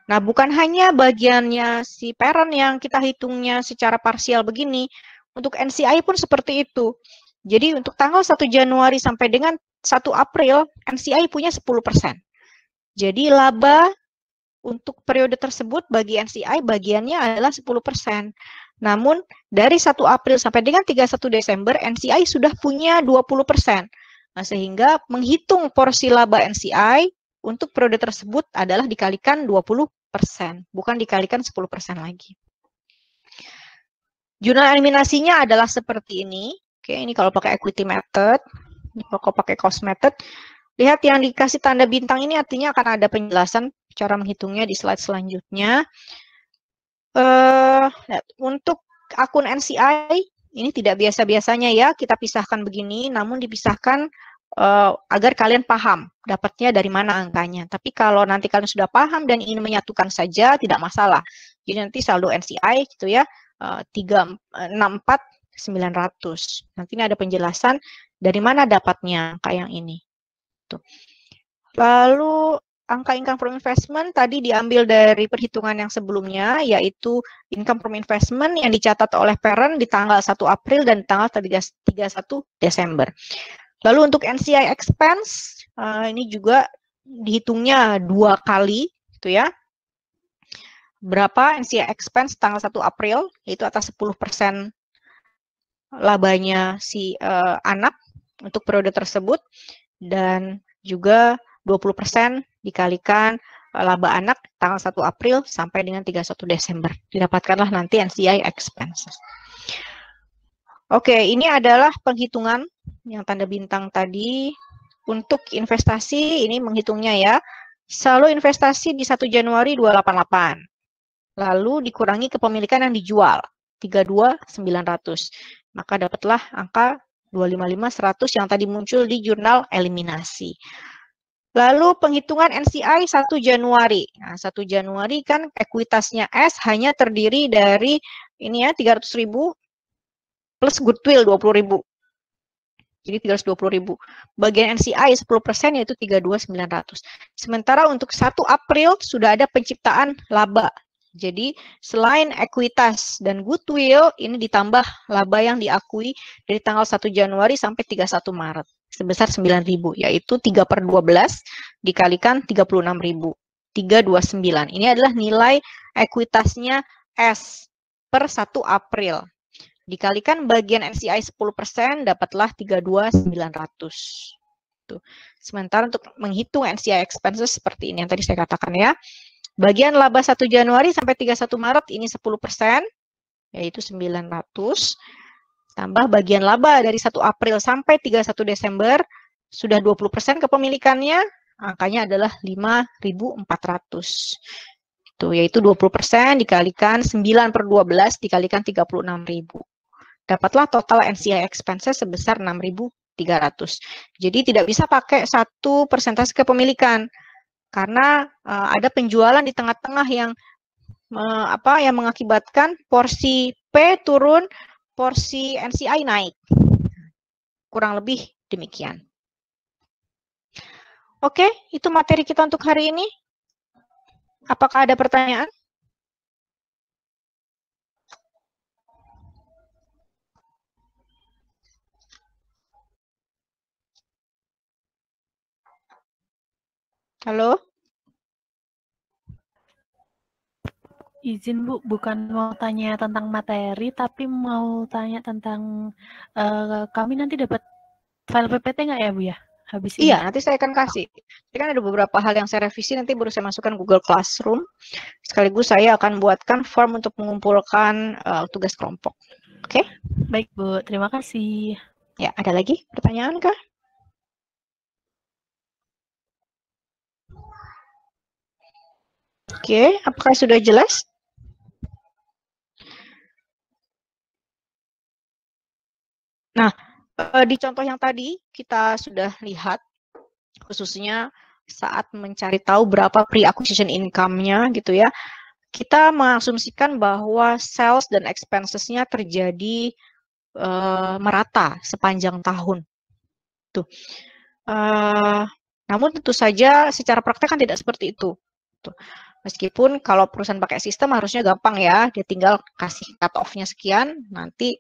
Nah, bukan hanya bagiannya si parent yang kita hitungnya secara parsial begini. Untuk NCI pun seperti itu. Jadi untuk tanggal 1 Januari sampai dengan 1 April, NCI punya 10%. Jadi laba untuk periode tersebut bagi NCI bagiannya adalah 10%. Namun dari 1 April sampai dengan 31 Desember, NCI sudah punya 20%. Nah, sehingga menghitung porsi laba NCI untuk periode tersebut adalah dikalikan 20%, bukan dikalikan 10% lagi. Jurnal eliminasinya adalah seperti ini. Oke, ini kalau pakai equity method, kalau pakai cost method. Lihat yang dikasih tanda bintang ini artinya akan ada penjelasan cara menghitungnya di slide selanjutnya. Untuk akun NCI, ini tidak biasa-biasanya ya, kita pisahkan begini, namun dipisahkan agar kalian paham dapatnya dari mana angkanya. Tapi kalau nanti kalian sudah paham dan ingin menyatukan saja, tidak masalah. Jadi nanti saldo NCI gitu ya, 364.900. Nanti ini ada penjelasan dari mana dapatnya angka yang ini. Tuh. Lalu angka income from investment tadi diambil dari perhitungan yang sebelumnya, yaitu income from investment yang dicatat oleh parent di tanggal 1 April dan tanggal 31 Desember. Lalu untuk NCI expense, ini juga dihitungnya 2 kali, gitu ya. Berapa NCI expense tanggal 1 April, yaitu atas 10% labanya si anak untuk periode tersebut, dan juga 20% dikalikan laba anak tanggal 1 April sampai dengan 31 Desember. Didapatkanlah nanti NCI expenses. Oke, ini adalah penghitungan yang tanda bintang tadi. Untuk investasi, ini menghitungnya ya. Saldo investasi di 1 Januari 288. Lalu dikurangi kepemilikan yang dijual, 32.900. Maka dapatlah angka 255.100 yang tadi muncul di jurnal eliminasi. Lalu penghitungan NCI 1 Januari. Nah, 1 Januari kan ekuitasnya S hanya terdiri dari ini ya 300.000 plus goodwill 20.000. Jadi 320.000. Bagian NCI 10% yaitu 32.900. Sementara untuk 1 April sudah ada penciptaan laba Jadi selain ekuitas dan goodwill, ini ditambah laba yang diakui dari tanggal 1 Januari sampai 31 Maret sebesar 9.000, yaitu 3/12 dikalikan 36.000. 329. Ini adalah nilai ekuitasnya S per 1 April. Dikalikan bagian NCI 10%, dapatlah 32.900. Tuh. Sementara untuk menghitung NCI expenses seperti ini yang tadi saya katakan ya. Bagian laba 1 Januari sampai 31 Maret ini 10%, yaitu 900. Tambah bagian laba dari 1 April sampai 31 Desember, sudah 20% kepemilikannya, angkanya adalah 5.400. Itu, yaitu 20% dikalikan 9/12 dikalikan 36.000. Dapatlah total NCI expenses sebesar 6.300. Jadi tidak bisa pakai satu persentase kepemilikan. Karena ada penjualan di tengah-tengah yang yang mengakibatkan porsi P turun, porsi NCI naik. Kurang lebih demikian. Oke, itu materi kita untuk hari ini. Apakah ada pertanyaan? Halo? Izin Bu, bukan mau tanya tentang materi, tapi mau tanya tentang kami nanti dapat file PPT nggak ya Bu ya? Habis ini. Iya, nanti saya akan kasih. Jadi kan ada beberapa hal yang saya revisi, nanti baru saya masukkan Google Classroom. Sekaligus saya akan buatkan form untuk mengumpulkan tugas kelompok. Oke? Baik Bu, terima kasih. Ya, ada lagi pertanyaan kah? Oke, apakah sudah jelas? Nah, di contoh yang tadi kita sudah lihat, khususnya saat mencari tahu berapa pre-acquisition income-nya gitu ya, kita mengasumsikan bahwa sales dan expenses-nya terjadi merata sepanjang tahun. Tuh. Namun tentu saja secara praktek kan tidak seperti itu. Tuh. Meskipun kalau perusahaan pakai sistem harusnya gampang ya, dia tinggal kasih cut-off-nya sekian, nanti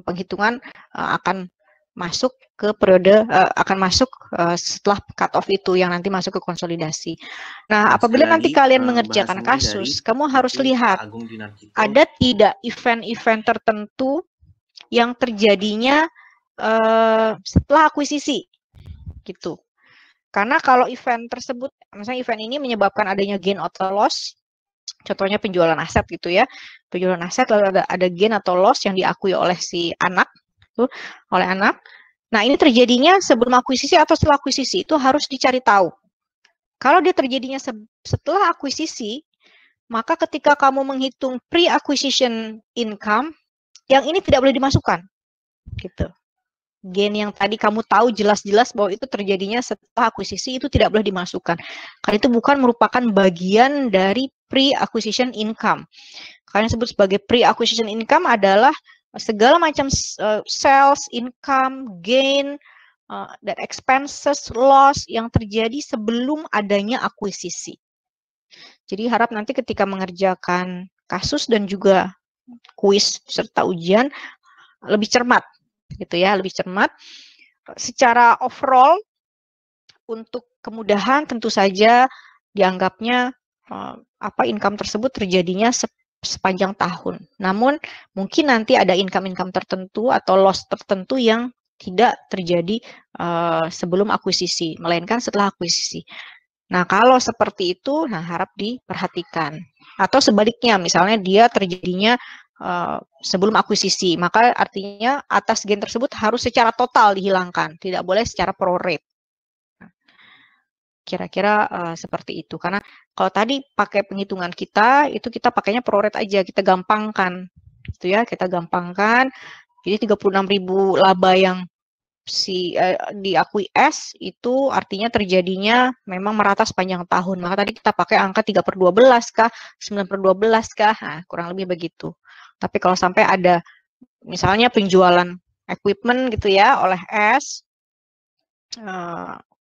penghitungan akan masuk ke periode, akan masuk setelah cut-off itu yang nanti masuk ke konsolidasi. Nah, apabila nanti kalian mengerjakan kasus, kamu harus lihat ada tidak event-event tertentu yang terjadinya setelah akuisisi, gitu. Karena kalau event tersebut, misalnya event ini menyebabkan adanya gain atau loss, contohnya penjualan aset gitu ya, penjualan aset lalu ada gain atau loss yang diakui oleh si anak, tuh, oleh anak. Nah ini terjadinya sebelum akuisisi atau setelah akuisisi, itu harus dicari tahu. Kalau dia terjadinya setelah akuisisi, maka ketika kamu menghitung pre-acquisition income, yang ini tidak boleh dimasukkan, gitu. Gain yang tadi kamu tahu jelas-jelas bahwa itu terjadinya setelah akuisisi, itu tidak boleh dimasukkan. Karena itu bukan merupakan bagian dari pre-acquisition income. Kalian sebut sebagai pre-acquisition income adalah segala macam sales, income, gain, dan expenses, loss yang terjadi sebelum adanya akuisisi. Jadi harap nanti ketika mengerjakan kasus dan juga kuis serta ujian, lebih cermat. Gitu ya, lebih cermat. Secara overall untuk kemudahan tentu saja dianggapnya income tersebut terjadinya sepanjang tahun. Namun mungkin nanti ada income tertentu atau loss tertentu yang tidak terjadi sebelum akuisisi, melainkan setelah akuisisi. Nah, kalau seperti itu, nah harap diperhatikan. Atau sebaliknya, misalnya dia terjadinya sebelum akuisisi, maka artinya atas gain tersebut harus secara total dihilangkan, tidak boleh secara pro rate. Kira-kira seperti itu. Karena kalau tadi pakai penghitungan kita, itu kita pakainya pro rate aja, kita gampangkan, gitu ya, kita gampangkan. Jadi 36.000 laba yang diakui S itu artinya terjadinya memang merata sepanjang tahun. Maka tadi kita pakai angka 3/12 kah, 9/12 kah, nah, kurang lebih begitu. Tapi kalau sampai ada misalnya penjualan equipment gitu ya oleh S,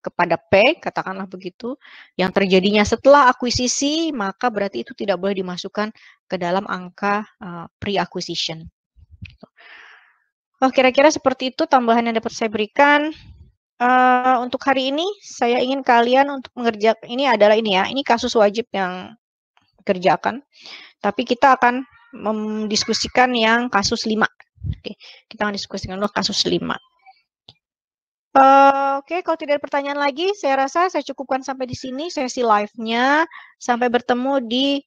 kepada P, katakanlah begitu, yang terjadinya setelah akuisisi, maka berarti itu tidak boleh dimasukkan ke dalam angka pre-acquisition. Oh, kira-kira seperti itu tambahan yang dapat saya berikan. Untuk hari ini, saya ingin kalian untuk mengerjakan, ini adalah ini ya, ini kasus wajib yang dikerjakan. Tapi kita akan mendiskusikan yang kasus 5. Oke, kita akan diskusikan dulu kasus 5. Oke, kalau tidak ada pertanyaan lagi, saya rasa saya cukupkan sampai di sini sesi live-nya. Sampai bertemu di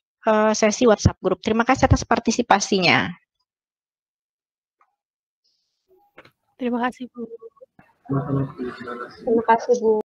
sesi WhatsApp grup. Terima kasih atas partisipasinya. Terima kasih, Bu. Terima kasih, Bu.